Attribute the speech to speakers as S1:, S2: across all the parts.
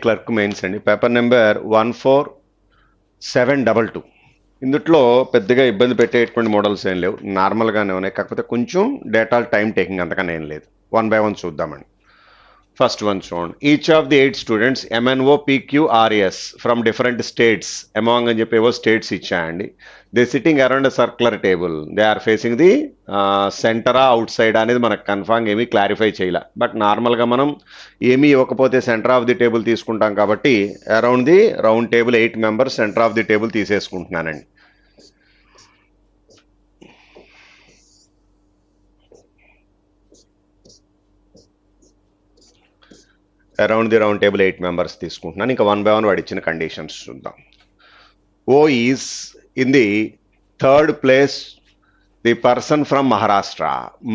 S1: Clerk mains అండి. Paper number 14722. ఇందులో పెద్దగా ఇబ్బంది పెట్టేటువంటి మోడల్స్ ఏం లేవు, నార్మల్గానే ఉన్నాయి. కాకపోతే కొంచెం డేటా టైం టేకింగ్, అంతకన్నా ఏం లేదు. 1 by 1 చూద్దామండి. ఫస్ట్ వన్ చూడండి. Each of the 8 students MNO PQRS from different states among అని చెప్పి ఏవో స్టేట్స్ ఇచ్చాయండి. They sitting around circular table. They are facing the సెంటరా అవుట్ సైడ్ అనేది మనకు కన్ఫామ్ ఏమీ క్లారిఫై చేయాల. బట్ నార్మల్గా మనం ఏమీ ఇవ్వకపోతే సెంటర్ ఆఫ్ ది టేబుల్ తీసుకుంటాం కాబట్టి around the round table 8 members centre of the table తీసేసుకుంటున్నానండి. Around the round table 8 members తీసుకుంటున్నాను. ఇంకా 1 by 1 వాడు ఇచ్చిన కండిషన్స్ చూద్దాం. O is in the third place the person from Maharashtra.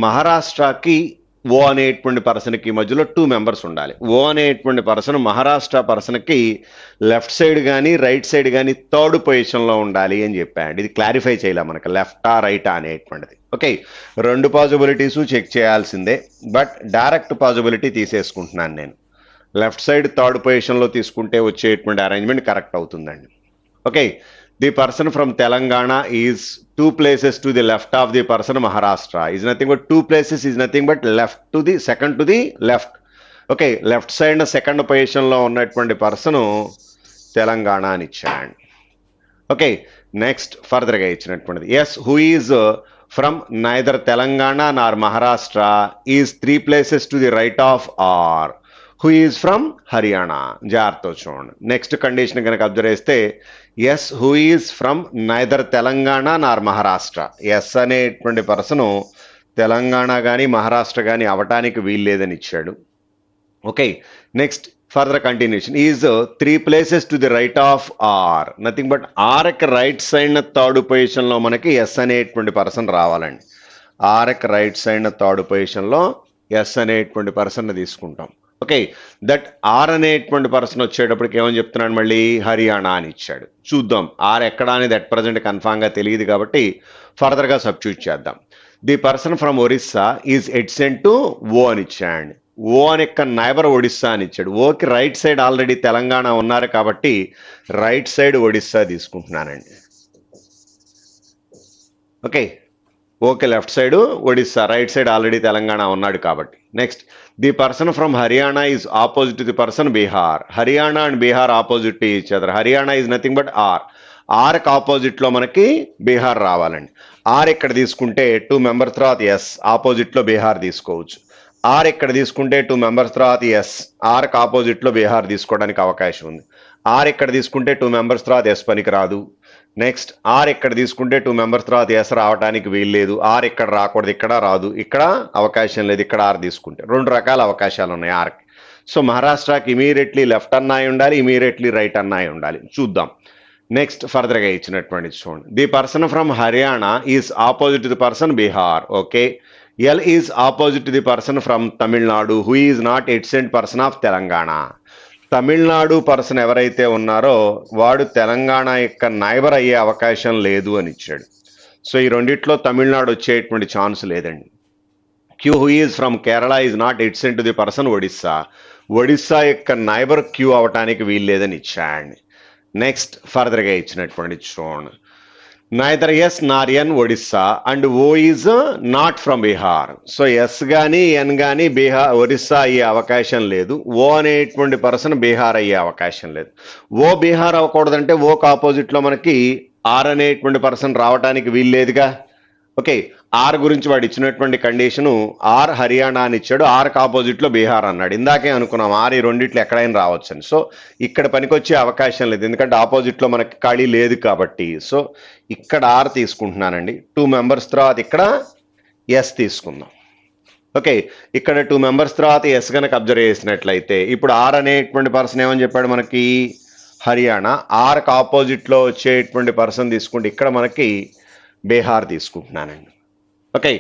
S1: మహారాష్ట్రకి ఓ అనేటువంటి పర్సన్కి మధ్యలో 2 మెంబర్స్ ఉండాలి. ఓ అనేటువంటి పర్సన్ మహారాష్ట్ర పర్సన్కి లెఫ్ట్ సైడ్ కానీ రైట్ సైడ్ కానీ థర్డ్ పొజిషన్లో ఉండాలి అని చెప్పాడు. ఇది క్లారిఫై చేయాలి మనకు, లెఫ్టా రైటా అనేటువంటిది. ఓకే, 2 పాసిబిలిటీస్ చెక్ చేయాల్సిందే, బట్ డైరెక్ట్ పాసిబిలిటీ తీసేసుకుంటున్నాను నేను. లెఫ్ట్ సైడ్ థర్డ్ పొజిషన్లో తీసుకుంటే వచ్చేటువంటి అరేంజ్మెంట్ కరెక్ట్ అవుతుందండి. Okay, the person from Telangana is 2 places to the left of the person Maharashtra. Is nothing but 2 places is nothing but left to the second to the left. Okay, left side second పొజిషన్లో ఉన్నటువంటి person Telangana అని ఇచ్చాడు. Okay, next ఫర్దర్గా ఇచ్చినటువంటిది. S who is from neither Telangana nor Maharashtra is 3 places to the right of R. Who is from Haryana. జాగ్రత్త చూడండి. Next condition కనుక observe చేస్తే S who is from neither Telangana nor Maharashtra. S అనేటువంటి పర్సను తెలంగాణ కానీ మహారాష్ట్ర కానీ అవటానికి వీల్లేదని ఇచ్చాడు. Okay, next further continuation. Is 3 places to the right of R. Nothing but ఆర్కి రైట్ సైడ్ థర్డ్ పొజిషన్లో మనకి ఎస్ అనేటువంటి పర్సన్ రావాలండి. ఆర్కి రైట్ సైడ్ థర్డ్ పొజిషన్లో ఎస్ అనేటువంటి పర్సన్ తీసుకుంటాం. ఓకే, దట్ ఆర్ అనేటువంటి పర్సన్ వచ్చేటప్పటికి ఏమని చెప్తున్నాడు, మళ్ళీ హర్యానా అని ఇచ్చాడు. చూద్దాం ఆర్ ఎక్కడ అనేది అట్ ప్రజెంట్ కన్ఫామ్గా తెలియదు కాబట్టి ఫర్దర్గా సబ్స్టిట్యూట్ చేద్దాం. The person from Orissa is adjacent to O అని ఇచ్చాడు. ఓ అని యొక్క నైబర్ ఒడిస్సా అని ఇచ్చాడు. ఓకి రైట్ సైడ్ ఆల్రెడీ తెలంగాణ ఉన్నారు కాబట్టి రైట్ సైడ్ ఒడిస్సా తీసుకుంటున్నానండి. Okay, okay, left side Odisha, right side already Telangana ఉన్నాడు కాబట్టి. Next, the person from Haryana is opposite to the person Bihar. Haryana and Bihar opposite to each other. Haryana is nothing but R. ఆర్కి ఆపోజిట్లో మనకి బీహార్ రావాలండి. ఆర్ ఇక్కడ తీసుకుంటే 2 మెంబర్స్ తర్వాత ఎస్ ఆపోజిట్లో బీహార్ తీసుకోవచ్చు. ఆర్ ఇక్కడ తీసుకుంటే 2 మెంబర్స్ తర్వాత ఎస్ ఆర్కి ఆపోజిట్లో బీహార్ తీసుకోవడానికి అవకాశం ఉంది. ఆర్ ఇక్కడ తీసుకుంటే 2 మెంబర్స్ తర్వాత ఎస్ పనికి రాదు. నెక్స్ట్, ఆర్ ఇక్కడ తీసుకుంటే 2 మెంబర్స్ తర్వాత ఎస్ రావడానికి వీల్లేదు. ఆర్ ఇక్కడ రాకూడదు, ఇక్కడ రాదు, ఇక్కడ అవకాశం లేదు. ఇక్కడ ఆర్ తీసుకుంటే 2 రకాల అవకాశాలు ఉన్నాయి ఆర్కి. సో మహారాష్ట్రకి ఇమీడియట్లీ లెఫ్ట్ అన్నాయి ఉండాలి, ఇమీడియట్లీ రైట్ అన్నాయి ఉండాలి. చూద్దాం. నెక్స్ట్ ఫర్దర్గా ఇచ్చినటువంటి చూడండి. The person from Haryana is opposite to the person Bihar. Okay, L is opposite to the person from Tamil Nadu who is not adjacent person of Telangana. Tamil Nadu person ఎవరైతే ఉన్నారో వాడు తెలంగాణ యొక్క నైబర్ అయ్యే అవకాశం లేదు అని ఇచ్చాడు. సో ఈ రెండిట్లో తమిళనాడు వచ్చేటువంటి ఛాన్స్ లేదండి. Q who is from Kerala is not adjacent to the person Odisha. Odisha యొక్క నైబర్ క్యూ అవటానికి వీల్లేదని ఇచ్చాడు. నెక్స్ట్ ఫర్దర్గా ఇచ్చినటువంటి చూడండి. Neither S nor N Odisha and O is not from Bihar. So S కానీ ఎన్ కానీ బీహార్ ఒరిస్సా అయ్యే అవకాశం లేదు. ఓ అనేటువంటి పర్సన్ బీహార్ అయ్యే అవకాశం లేదు. ఓ బీహార్ అవ్వకూడదంటే ఓకి ఆపోజిట్లో మనకి ఆర్ అనేటువంటి పర్సన్ రావడానికి వీల్లేదుగా. ఓకే, ఆర్ గురించి వాడు ఇచ్చినటువంటి కండిషను ఆర్ హర్యానా అని ఇచ్చాడు. ఆర్కి ఆపోజిట్లో బీహార్ అన్నాడు. ఇందాకే అనుకున్నాం ఆర్ ఈ రెండిట్లో ఎక్కడైనా రావచ్చు అని. సో ఇక్కడ పనికొచ్చే అవకాశం లేదు, ఎందుకంటే ఆపోజిట్లో మనకి ఖాళీ లేదు కాబట్టి. సో ఇక్కడ ఆర్ తీసుకుంటున్నానండి. 2 మెంబర్స్ తర్వాత ఇక్కడ ఎస్ తీసుకుందాం. ఓకే, ఇక్కడ 2 మెంబర్స్ తర్వాత ఎస్ కనుక అబ్జర్వ్ చేసినట్లయితే ఇప్పుడు ఆర్ అనేటువంటి పర్సన్ ఏమని చెప్పాడు మనకి, హర్యానా. ఆర్కి ఆపోజిట్లో వచ్చేటువంటి పర్సన్ తీసుకుంటే ఇక్కడ మనకి బీహార్ తీసుకుంటున్నానండి. Okay,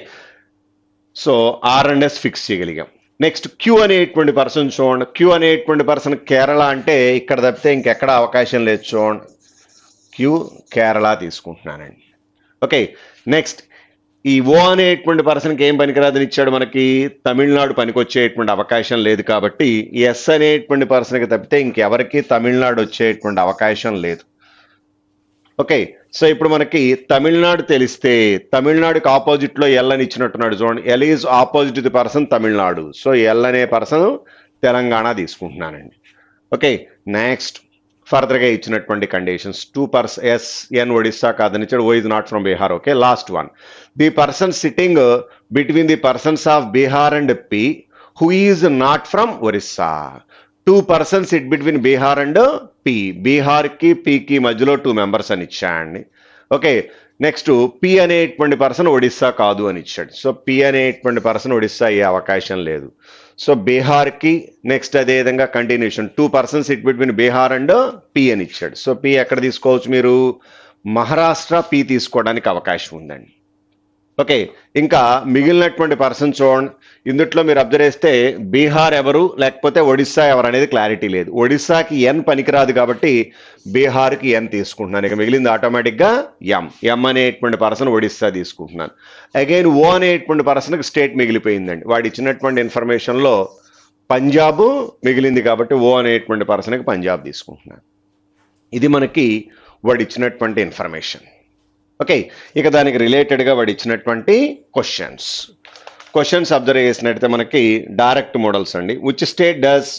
S1: so R and S fix చేయగలిగాం. నెక్స్ట్ క్యూ అనేటువంటి పర్సన్ చూడండి. క్యూ అనేటువంటి పర్సన్ కేరళ అంటే ఇక్కడ తప్పితే ఇంకెక్కడ అవకాశం లేదు. చూడండి, క్యూ కేరళ తీసుకుంటున్నానండి. ఓకే, నెక్స్ట్ ఈ ఓ అనేటువంటి పర్సన్కి ఏం పనికిరాదని ఇచ్చాడు మనకి, తమిళనాడు పనికొచ్చేటువంటి అవకాశం లేదు కాబట్టి ఎస్ అనేటువంటి పర్సన్కి తప్పితే ఇంకెవరికి తమిళనాడు వచ్చేటువంటి అవకాశం లేదు. ఓకే, సో ఇప్పుడు మనకి తమిళనాడు తెలిస్తే తమిళనాడుకి ఆపోజిట్లో ఎల్ అని ఇచ్చినట్టున్నాడు చూడండి. L is opposite the person Tamil Nadu. So L అనే పర్సన్ తెలంగాణ తీసుకుంటున్నానండి. ఓకే, నెక్స్ట్ ఫర్దర్గా ఇచ్చినటువంటి conditions 2 person S N Odisha కాదని ఇచ్చాడు. O is not from Bihar. Okay, last one, the person sitting between the persons of Bihar and P who is not from Orissa. 2 persons sit between Bihar and P, బీహార్కి పికి మధ్యలో 2 members అని ఇచ్చాడండి. Okay, next P అనేటువంటి person Odisha కాదు అని ఇచ్చాడు. సో పి అనేటువంటి పర్సన్ ఒడిస్సా అయ్యే అవకాశం లేదు. సో బీహార్కి నెక్స్ట్ అదేవిధంగా continuation 2 persons sit between Bihar and P అని ఇచ్చాడు. సో పి ఎక్కడ తీసుకోవచ్చు మీరు, మహారాష్ట్ర పి తీసుకోవడానికి అవకాశం ఉందండి. ఓకే, ఇంకా మిగిలినటువంటి పర్సన్ చూడండి, ఇందుట్లో మీరు అబ్జర్వ్ చేస్తే బీహార్ ఎవరు లేకపోతే ఒడిస్సా ఎవరు అనేది క్లారిటీ లేదు. ఒడిస్సాకి ఎన్ పనికిరాదు కాబట్టి బీహార్కి ఎన్ తీసుకుంటున్నాను. ఇక మిగిలింది ఆటోమేటిక్గా ఎం అనేటువంటి పర్సన్ ఒడిస్సా తీసుకుంటున్నాను. అగైన్ ఓ అనేటువంటి పర్సన్కి స్టేట్ మిగిలిపోయిందండి. వాడు ఇచ్చినటువంటి ఇన్ఫర్మేషన్లో పంజాబ్ మిగిలింది కాబట్టి ఓ అనేటువంటి పర్సన్కి పంజాబ్ తీసుకుంటున్నాను. ఇది మనకి వాడు ఇచ్చినటువంటి ఇన్ఫర్మేషన్. ఓకే, ఇక దానికి రిలేటెడ్గా వాడు ఇచ్చినటువంటి క్వశ్చన్స్ అబ్జర్వ్ చేసినట్టయితే మనకి డైరెక్ట్ మోడల్స్ అండి. Which state does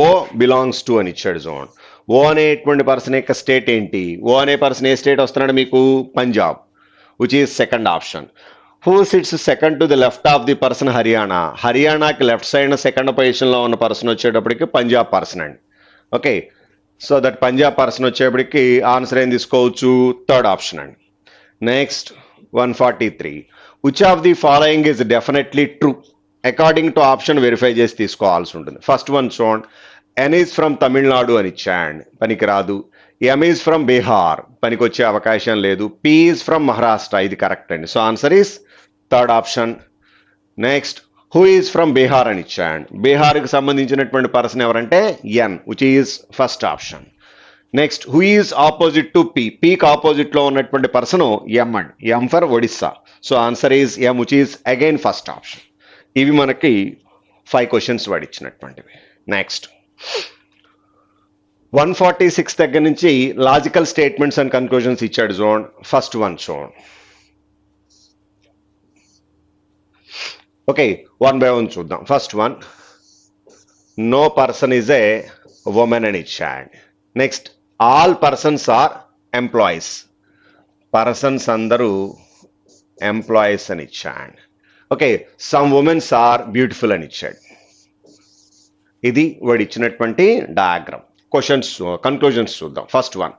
S1: O belongs to అని ఇచ్చాడు జోన్. ఓ అనేటువంటి పర్సన్ యొక్క స్టేట్ ఏంటి, ఓ అనే పర్సన్ ఏ స్టేట్ వస్తున్నాడు మీకు, Punjab, which is second option. Who sits second to the left of the person, Haryana. హర్యానాకి లెఫ్ట్ సైడ్ సెకండ్ పొజిషన్లో ఉన్న పర్సన్ వచ్చేటప్పటికి పంజాబ్ పర్సన్ అండి. Okay, so that Punjab person వచ్చేప్పటికి ఆన్సర్ ఏం తీసుకోవచ్చు, థర్డ్ ఆప్షన్ అండి. Next 143, which of the following is definitely true according to option verify చేసి తీసుకోవాల్సి ఉంటుంది. ఫస్ట్ వన్ చూడండి, ఎన్ ఈజ్ ఫ్రమ్ తమిళనాడు అని ఇచ్చాండి, పనికిరాదు. ఎం ఈజ్ ఫ్రమ్ బీహార్, పనికి వచ్చే అవకాశం లేదు. పి ఈజ్ ఫ్రమ్ మహారాష్ట్ర, ఇది కరెక్ట్ అండి. So answer is third option. Next who is from Bihar అని ఇచ్చాండి, బీహార్కి సంబంధించినటువంటి పర్సన్ ఎవరంటే N, which is first option. Next who is opposite to P, పీకి ఆపోజిట్లో ఉన్నటువంటి person M and M for Odisha. So answer is M, which is again first option. ఇవి మనకి 5 క్వశ్చన్స్ వాడు ఇచ్చినటువంటివి. నెక్స్ట్ 146 దగ్గర నుంచి లాజికల్ స్టేట్మెంట్స్ అండ్ కన్క్లూజన్స్ ఇచ్చాడు zone. First one చూడండి. ఓకే, 1 by 1 చూద్దాం. First one, no person is a woman అని ఇచ్చాడు. Next all persons are employees, persons అందరూ ఎంప్లాయీస్ అని ఇచ్చాడు. Okay, some womens are beautiful అని ఇచ్చాడు. ఇది వాడు ఇచ్చినటువంటి డయాగ్రామ్. క్వశ్చన్స్ కన్క్లూజన్స్ చూద్దాం. First one,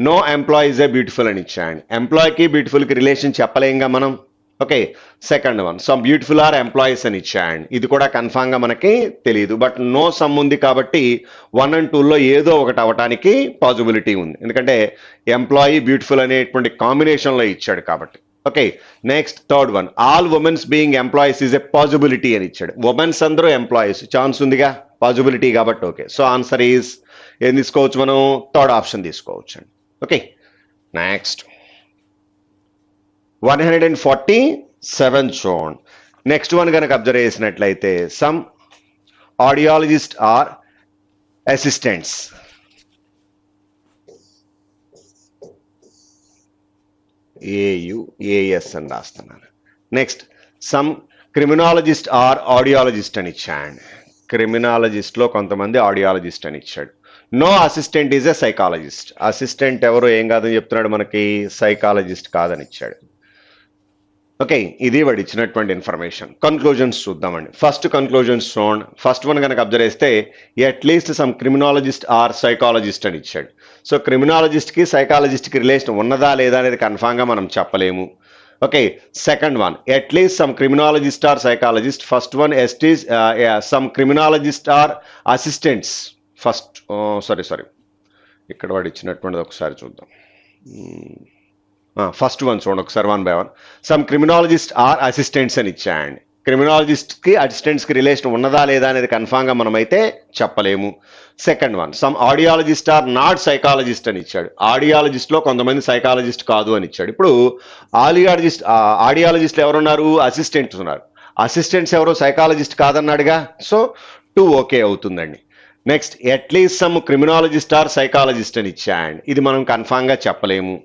S1: no employees a beautiful అని ఇచ్చాడు. ఎంప్లాయీకి బ్యూటిఫుల్కి రిలేషన్ చెప్పలేంగా మనం. Okay, second one, some beautiful are employees అని ఇచ్చాడు. ఇది కూడా కన్ఫామ్గా మనకి తెలియదు, బట్ నో సమ్ ఉంది కాబట్టి 1 and 2లో ఏదో ఒకటి అవ్వటానికి పాసిబిలిటీ ఉంది, ఎందుకంటే ఎంప్లాయీ బ్యూటిఫుల్ అనేటువంటి కాంబినేషన్లో ఇచ్చాడు కాబట్టి. Okay, next third one, all women's being employees is a possibility అని ఇచ్చాడు. ఉమెన్స్ అందరూ ఎంప్లాయీస్, ఛాన్స్ ఉందిగా, పాసిబిలిటీ కాబట్టి. ఓకే, సో ఆన్సర్ ఈజ్ ఏం తీసుకోవచ్చు మనం, థర్డ్ ఆప్షన్ తీసుకోవచ్చు అండి. ఓకే, నెక్స్ట్ 147 చూడండి. నెక్స్ట్ వన్ కనుక అబ్జర్వ్ చేసినట్లయితే, some audiologist are assistants. AUAS అని రాస్తున్నాను. Next some criminologist are audiologist అని ఇచ్చాడు. క్రిమినాలజిస్ట్లో కొంతమంది ఆడియాలజిస్ట్ అని ఇచ్చాడు. No assistant is a psychologist, assistant ఎవరు ఏం కాదని చెప్తున్నాడు మనకి, సైకాలజిస్ట్ కాదని ఇచ్చాడు. ఓకే, ఇది వాడు ఇచ్చినటువంటి ఇన్ఫర్మేషన్. కన్క్లూజన్స్ చూద్దామండి. ఫస్ట్ కన్క్లూజన్స్ చూడండి. ఫస్ట్ వన్ కనుక అబ్జర్వ్ చేస్తే, at least some criminologist are psychologist అని ఇచ్చాడు. సో క్రిమినాలజిస్ట్కి సైకాలజిస్ట్కి రిలేషన్ ఉన్నదా లేదా అనేది కన్ఫామ్గా మనం చెప్పలేము. Okay, second one, at least some criminologist are psychologist. First one ఎస్టీస్ some criminologist are assistants. First sorry ఇక్కడ వాడు ఇచ్చినటువంటిది ఒకసారి చూద్దాం. ఫస్ట్ వన్ చూడండి ఒకసారి 1 by 1. Some criminologist are assistants అని ఇచ్చాయండి. క్రిమినాలజిస్ట్కి అసిస్టెంట్స్కి రిలేషన్ ఉన్నదా లేదా అనేది కన్ఫామ్గా మనమైతే చెప్పలేము. Second one, some audiologist are not psychologist అని ఇచ్చాడు. ఆడియాలజిస్ట్లో కొంతమంది సైకాలజిస్ట్ కాదు అని ఇచ్చాడు. ఇప్పుడు ఆడియాలజిస్ట్లు ఎవరున్నారు? అసిస్టెంట్స్ ఉన్నారు. అసిస్టెంట్స్ ఎవరు? సైకాలజిస్ట్ కాదన్నాడుగా. సో 2 ఓకే అవుతుందండి. Next, at least some criminologist are psychologist అని ఇచ్చాడు. ఇది మనం కన్ఫామ్గా చెప్పలేము.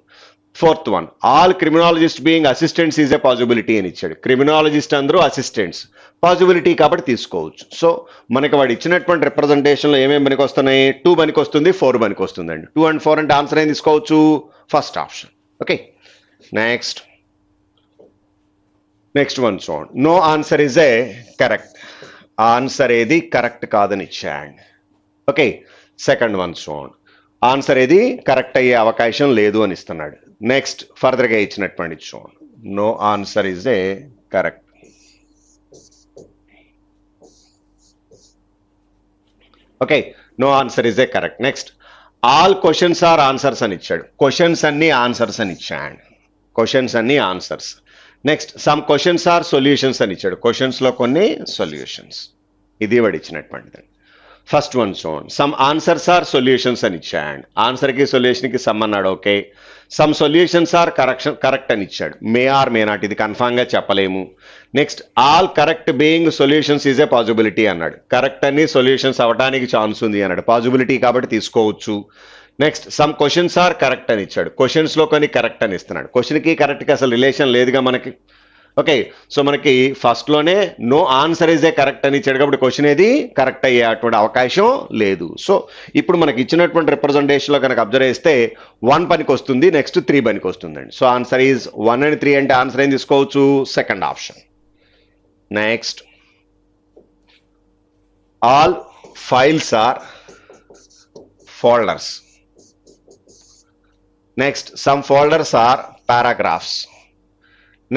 S1: Fourth one, all criminologist being assistants is a possibility అని ఇచ్చాడు. క్రిమినాలజిస్ట్ అందరూ అసిస్టెంట్స్, పాసిబిలిటీ కాబట్టి తీసుకోవచ్చు. సో మనకి వాడు ఇచ్చినటువంటి రిప్రజెంటేషన్లో ఏమేమి పనికి వస్తున్నాయి? 2 పనికి వస్తుంది, 4 పనికి వస్తుందండి. 2 and 4 అంటే ఆన్సర్ ఏం తీసుకోవచ్చు? First option. Okay, next one చూడండి. No answer is a correct. Answer ఏది కరెక్ట్ కాదని ఇచ్చాడు. ఓకే, సెకండ్ వన్ చూడండి. ఆన్సర్ ఏది కరెక్ట్ అయ్యే అవకాశం లేదు అని ఇస్తున్నాడు. నెక్స్ట్ ఫర్దర్గా ఇచ్చినటువంటి చూడండి. No answer is a correct. Okay, no answer is a correct. Next, all questions are answers అని ఇచ్చాడు. క్వశ్చన్స్ అన్ని ఆన్సర్స్ అని ఇచ్చాడు. క్వశ్చన్స్ అన్ని answers. Next, some questions are solutions అని ఇచ్చాడు. క్వశ్చన్స్లో కొన్ని సొల్యూషన్స్. ఇది వాడు ఇచ్చినటువంటిది. ఫస్ట్ వన్ చూడండి. సమ్ ఆన్సర్స్ ఆర్ సొల్యూషన్స్ అని ఇచ్చాడు. ఆన్సర్కి సొల్యూషన్కి సమ్ అన్నాడు. Okay, some solutions are correct అని ఇచ్చాడు. మే ఆర్ మే నాట్, ఇది కన్ఫామ్గా చెప్పలేము. Next, all correct being solutions is a possibility అన్నాడు. కరెక్ట్ అని సొల్యూషన్స్ అవ్వడానికి ఛాన్స్ ఉంది అన్నాడు. పాసిబిలిటీ కాబట్టి తీసుకోవచ్చు. Next, some questions are correct అని ఇచ్చాడు. క్వశ్చన్స్లో కొన్ని కరెక్ట్ అని ఇస్తున్నాడు. క్వశ్చన్కి కరెక్ట్కి అసలు రిలేషన్ లేదుగా మనకి. ఓకే, సో మనకి ఫస్ట్లోనే no answer is a correct అని ఇచ్చాడు కాబట్టి క్వశ్చన్ ఏది కరెక్ట్ అయ్యేటువంటి అవకాశం లేదు. సో ఇప్పుడు మనకి ఇచ్చినటువంటి రిప్రజెంటేషన్లో కనుక అబ్జర్వ్ చేస్తే 1 పనికి వస్తుంది, నెక్స్ట్ 3 పనికి వస్తుందండి. సో ఆన్సర్ ఈజ్ 1 and 3 అంటే ఆన్సర్ ఏం తీసుకోవచ్చు? Second option. Next, all files are folders. Next, some folders are paragraphs.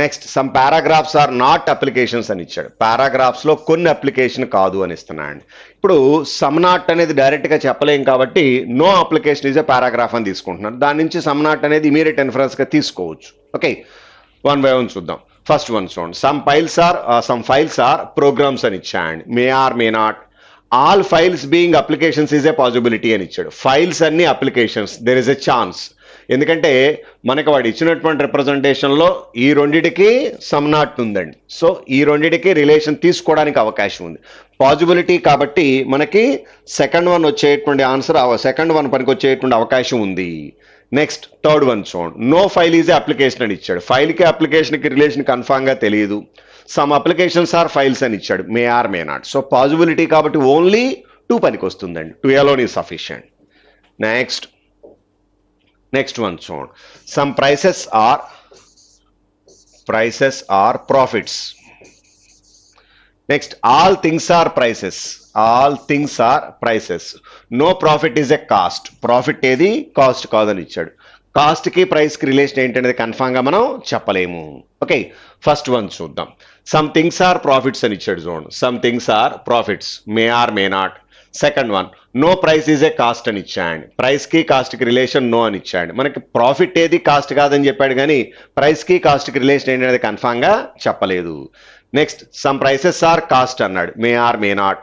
S1: Next, some paragraphs are not applications అని ఇచ్చాడు. పారాగ్రాఫ్స్లో కొన్ని అప్లికేషన్ కాదు అని ఇస్తున్నాడు. ఇప్పుడు సమ్ నాట్ అనేది డైరెక్ట్గా చెప్పలేం కాబట్టి no application is a paragraph అని తీసుకుంటున్నాను. దాని నుంచి సమ్ నాట్ అనేది ఇమీడియట్ ఇన్ఫరెన్స్గా తీసుకోవచ్చు. ఓకే, 1 by 1 చూద్దాం. ఫస్ట్ వన్ చూడండి. సమ్ ఫైల్స్ ఆర్ ప్రోగ్రామ్స్ అని ఇచ్చాడు. May or may not. All files being applications is a possibility అని ఇచ్చాడు. ఫైల్స్ అన్ని applications, there is a chance. ఎందుకంటే మనకు వాడు ఇచ్చినటువంటి రిప్రజెంటేషన్లో ఈ రెండిటికి సమ్ నాట్ ఉందండి. సో ఈ రెండిటికి రిలేషన్ తీసుకోవడానికి అవకాశం ఉంది. పాసిబిలిటీ కాబట్టి మనకి సెకండ్ వన్ వచ్చేటువంటి ఆన్సర్, సెకండ్ వన్ పనికి వచ్చేటువంటి అవకాశం ఉంది. నెక్స్ట్, థర్డ్ వన్ చూడండి. No file is a application అని ఇచ్చాడు. ఫైల్కి అప్లికేషన్కి రిలేషన్ కన్ఫామ్గా తెలియదు. సమ్ అప్లికేషన్స్ ఆర్ ఫైల్స్ అని ఇచ్చాడు. May or may not. So possibility కాబట్టి ఓన్లీ 2 పనికి వస్తుందండి. 2 alone is sufficient. Next one చూడండి. Some prices are profits. Next, all things are prices. All things are prices. No profit is a cost. Profit ఏది cost కాదని ఇచ్చాడు. కాస్ట్కి ప్రైస్కి relation ఏంటనేది కన్ఫామ్గా మనం చెప్పలేము. ఓకే, ఫస్ట్ వన్ చూద్దాం. సమ్ థింగ్స్ ఆర్ ప్రాఫిట్స్ అని ఇచ్చాడు చూడండి. Some things are profits, may or may not. Second one, no price is a cost అని ఇచ్చాడు. ప్రైస్కి కాస్ట్కి రిలేషన్ నో అని ఇచ్చాడు. మనకి ప్రాఫిట్ ఏది కాస్ట్ కాదని చెప్పాడు కానీ ప్రైస్కి కాస్ట్కి రిలేషన్ ఏంటనేది కన్ఫామ్గా చెప్పలేదు. Next, some prices are cost అన్నాడు. May or may not.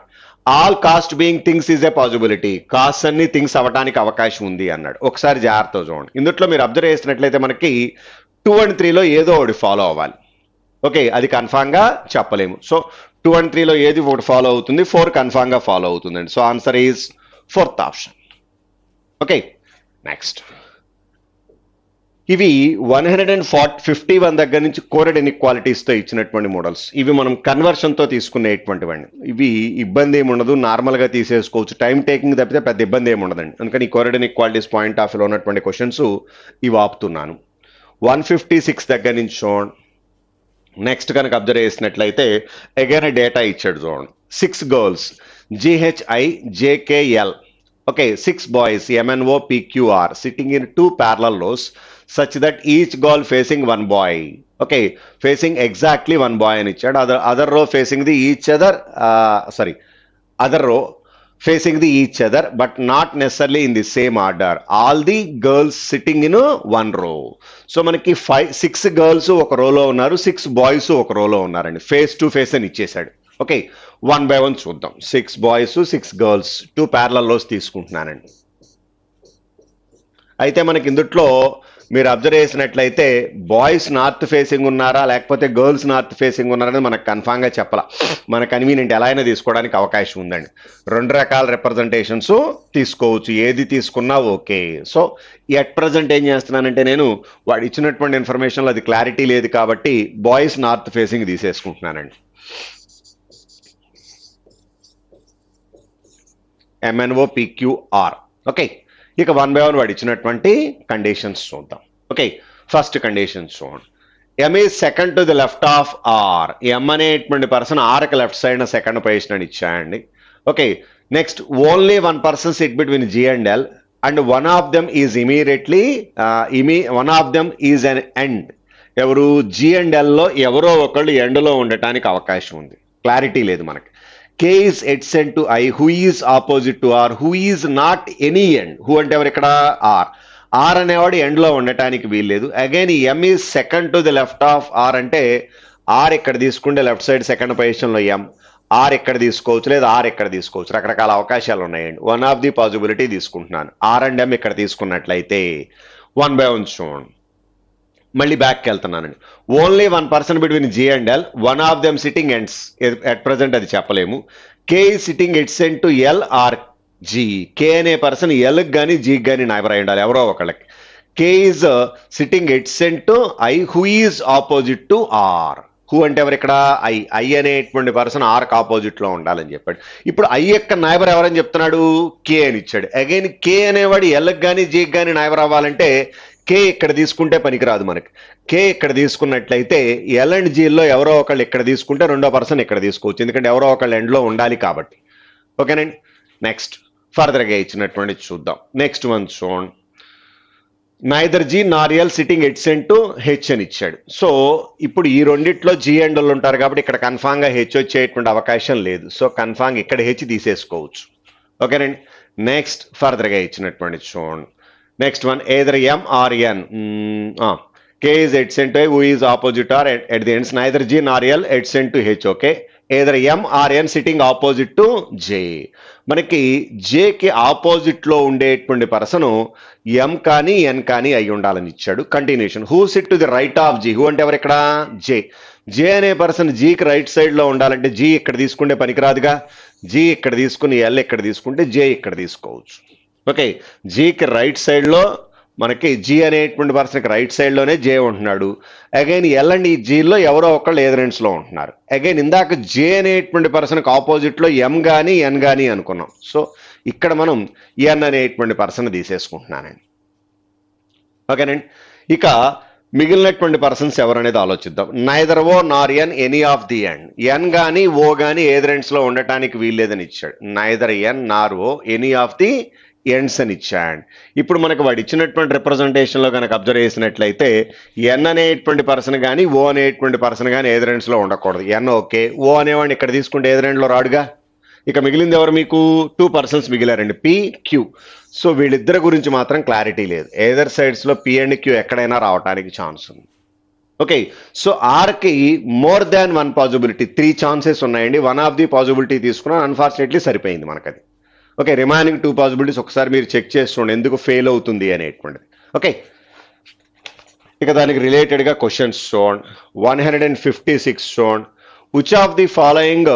S1: All cost being things is a possibility. Cost అన్ని థింగ్స్ అవ్వడానికి అవకాశం ఉంది అన్నాడు. ఒకసారి జాగ్రత్తగా చూడండి. ఇందులో మీరు అబ్జర్వ్ చేసినట్లయితే మనకి 2 and 3లో ఏదో ఒకటి ఫాలో అవ్వాలి. ఓకే, అది కన్ఫామ్గా చెప్పలేము. సో 2 and 3లో ఏది ఒకటి ఫాలో అవుతుంది, 4 కన్ఫామ్గా ఫాలో అవుతుందండి. So answer is 4th option. Okay, next, ఇవి 151 దగ్గర నుంచి కోడెడ్ ఇన్ఈక్వాలిటీస్తో ఇచ్చినటువంటి మోడల్స్. ఇవి మనం కన్వర్షన్తో తీసుకునేటువంటివండి. ఇవి ఇబ్బంది ఏమి ఉండదు, నార్మల్గా తీసేసుకోవచ్చు. టైం టేకింగ్ తప్పితే పెద్ద ఇబ్బంది ఏమి ఉండదండి. అందుకని ఈ కోడెడ్ ఇన్ఈక్వాలిటీస్ పాయింట్ ఆఫ్ వ్యూలో ఉన్నటువంటి క్వశ్చన్స్ ఇవి ఆపుతున్నాను. 156 దగ్గర నుంచి చూడండి. నెక్స్ట్ కనుక అబ్జర్వ్ చేసినట్లయితే అగైన్ డేటా ఇచ్చాడు చూడండి. 6 girls GHIJKL. Okay, 6 boys MNOPQR sitting in 2 parallel rows such that each girl facing 1 boy. Okay, facing exactly 1 boy అని ఇచ్చాడు. అదర్ రో ఫేసింగ్ ది అదర్ రో facing the each other but not necessarily in the same order. All the girls sitting in 1 row. So మనకి 6 girls ఒక రోలో ఉన్నారు, 6 boys ఒక రోలో ఉన్నారండి. ఫేస్ టు ఫేస్ అని ఇచ్చేసాడు. ఓకే, 1 by 1 చూద్దాం. 6 బాయ్స్ 6 గర్ల్స్ 2 ప్యారలల్లోస్ తీసుకుంటున్నానండి. అయితే మనకి ఇందుట్లో మీరు అబ్జర్వ్ చేసినట్లయితే బాయ్స్ నార్త్ ఫేసింగ్ ఉన్నారా లేకపోతే గర్ల్స్ నార్త్ ఫేసింగ్ ఉన్నారని మనకు కన్ఫామ్గా చెప్పాల. మన కన్వీనియంట్ ఎలా అయినా తీసుకోవడానికి అవకాశం ఉందండి. 2 రకాల రిప్రజెంటేషన్స్ తీసుకోవచ్చు, ఏది తీసుకున్నా ఓకే. సో ఎట్ ప్రజెంట్ ఏం చేస్తున్నానంటే నేను వాడు ఇచ్చినటువంటి ఇన్ఫర్మేషన్లో అది క్లారిటీ లేదు కాబట్టి బాయ్స్ నార్త్ ఫేసింగ్ తీసేసుకుంటున్నానండి. MNOPQR. ఓకే, ఇక 1 by 1 వాడు ఇచ్చినటువంటి కండిషన్స్ చూద్దాం. ఓకే, ఫస్ట్ కండిషన్ చూడండి. M is second to the left of R. M అనేటువంటి పర్సన్ ఆర్కి లెఫ్ట్ సైడ్ సెకండ్ పొజిషన్ అని ఇచ్చాయండి. Okay, next only one person sit between G and L and one of them is one of them is an end. ఎవరు? G and L లో ఎవరో ఒకళ్ళు ఎండ్లో ఉండటానికి అవకాశం ఉంది. క్లారిటీ లేదు మనకి. K is adjacent to I, who is opposite to R, who is not any end. Who అంటే ఎవరు ఇక్కడ? R. R అనేవాడు ఎండ్లో ఉండటానికి వీల్లేదు. Again M is second to the left of R అంటే R ఇక్కడ తీసుకుంటే లెఫ్ట్ సైడ్ సెకండ్ పొజిషన్లో M, R ఇక్కడ తీసుకోవచ్చు లేదా R ఇక్కడ తీసుకోవచ్చు, రకరకాల అవకాశాలు ఉన్నాయండి. వన్ ఆఫ్ ది పాసిబిలిటీ తీసుకుంటున్నాను. R and M ఇక్కడ తీసుకున్నట్లయితే 1 by 1 చూడండి. మళ్ళీ బ్యాక్కి వెళ్తున్నానండి. Only one person between G and L, one of them sitting ends. At present అది చెప్పలేము. K is sitting adjacent to L or G. K అనే పర్సన్ Lకి కానీ Gకి కానీ నైబర్ అయి ఉండాలి, ఎవరో ఒకళ్ళకి. K is sitting adjacent to I, who is opposite to R. Who అంటే ఎవరు ఇక్కడ? I అనేటువంటి పర్సన్ ఆర్కి ఆపోజిట్లో ఉండాలని చెప్పాడు. ఇప్పుడు I యొక్క నైబర్ ఎవరని చెప్తున్నాడు? K అని ఇచ్చాడు. అగైన్ K అనేవాడు Lకి కానీ Gకి కానీ నైబర్ అవ్వాలంటే K ఇక్కడ తీసుకుంటే పనికిరాదు మనకి. K ఇక్కడ తీసుకున్నట్లయితే L అండ్ Gలో ఎవరో ఒకళ్ళు ఇక్కడ తీసుకుంటే రెండో పర్సన్ ఇక్కడ తీసుకోవచ్చు, ఎందుకంటే ఎవరో ఒకళ్ళు ఎండ్లో ఉండాలి కాబట్టి. ఓకేనండి, నెక్స్ట్ ఫర్దర్గా ఇచ్చినటువంటి చూద్దాం. నెక్స్ట్ వన్ చూడండి. Neither G nor L sitting adjacent to H అని ఇచ్చాడు. సో ఇప్పుడు ఈ రెండిట్లో G and L ఉంటారు కాబట్టి ఇక్కడ కన్ఫామ్గా H వచ్చేటువంటి అవకాశం లేదు. సో కన్ఫామ్ ఇక్కడ H తీసేసుకోవచ్చు. ఓకేనండి, నెక్స్ట్ ఫర్దర్గా ఇచ్చినటువంటి చూడండి. Next one, either M or N. K is adjacent to I, who is opposite or at the ends. Neither G nor L adjacent to H. Okay, either M or N sitting opposite to J. మనకి Jకి ఆపోజిట్లో ఉండేటువంటి person M కానీ N కానీ అయి ఉండాలని ఇచ్చాడు. Continuation. Who SIT to the right of G. Who అంటే ఎవరు ఇక్కడ? J అనే పర్సన్ Gకి రైట్ సైడ్లో ఉండాలంటే G ఇక్కడ తీసుకుంటే పనికిరాదుగా. G ఇక్కడ తీసుకుని L ఇక్కడ తీసుకుంటే J ఇక్కడ తీసుకోవచ్చు. ఓకే, Gకి రైట్ సైడ్లో మనకి G అనేటువంటి పర్సన్కి రైట్ సైడ్లోనే J ఉంటున్నాడు. అగైన్ L అండ్ Gలో ఎవరో ఒకళ్ళు ఎదురెండ్స్లో ఉంటున్నారు. అగైన్ ఇందాక J అనేటువంటి పర్సన్కి ఆపోజిట్లో M కానీ N కానీ అనుకున్నాం. సో ఇక్కడ మనం N అనేటువంటి పర్సన్ తీసేసుకుంటున్నానండి. ఓకేనండి, ఇక మిగిలినటువంటి పర్సన్స్ ఎవరనేది ఆలోచిద్దాం. Neither oh Nar N any of the end. ఎన్ కానీ ఓ కానీ ఎదురెండ్స్లో ఉండటానికి వీల్లేదని ఇచ్చాడు. Neither N Nar oh any of the ends అని ఇచ్చాడు. ఇప్పుడు మనకు వాడు ఇచ్చినటువంటి రిప్రజెంటేషన్లో కనుక అబ్జర్వ్ చేసినట్లయితే ఎన్ అనేటువంటి పర్సన్ కానీ ఓ అనేటువంటి పర్సన్ కానీ ఎదురెండ్స్లో ఉండకూడదు. ఎన్ ఓకే, ఓ అనేవాడిని ఇక్కడ తీసుకుంటే ఎదురెండ్లో రాడుగా. ఇక మిగిలింది ఎవరు? మీకు 2 పర్సన్స్ మిగిలారండి, P, Q. సో వీళ్ళిద్దరి గురించి మాత్రం క్లారిటీ లేదు. ఎదర్ సైడ్స్లో P అండ్ Q ఎక్కడైనా రావడానికి ఛాన్స్ ఉంది. ఓకే, సో ఆర్కి more than one possibility, 3 chances ఉన్నాయండి. వన్ ఆఫ్ ది పాసిబిలిటీ తీసుకున్నాను, అన్ఫార్చునేట్లీ సరిపోయింది మనకది. ఓకే, రిమైనింగ్ 2 పాసిబిలిటీస్ ఒకసారి మీరు చెక్ చేసుకోండి ఎందుకు ఫెయిల్ అవుతుంది అనేటువంటిది. ఓకే, ఇక దానికి రిలేటెడ్గా క్వశ్చన్స్ చూడండి. 156 చూడండి. Which of the following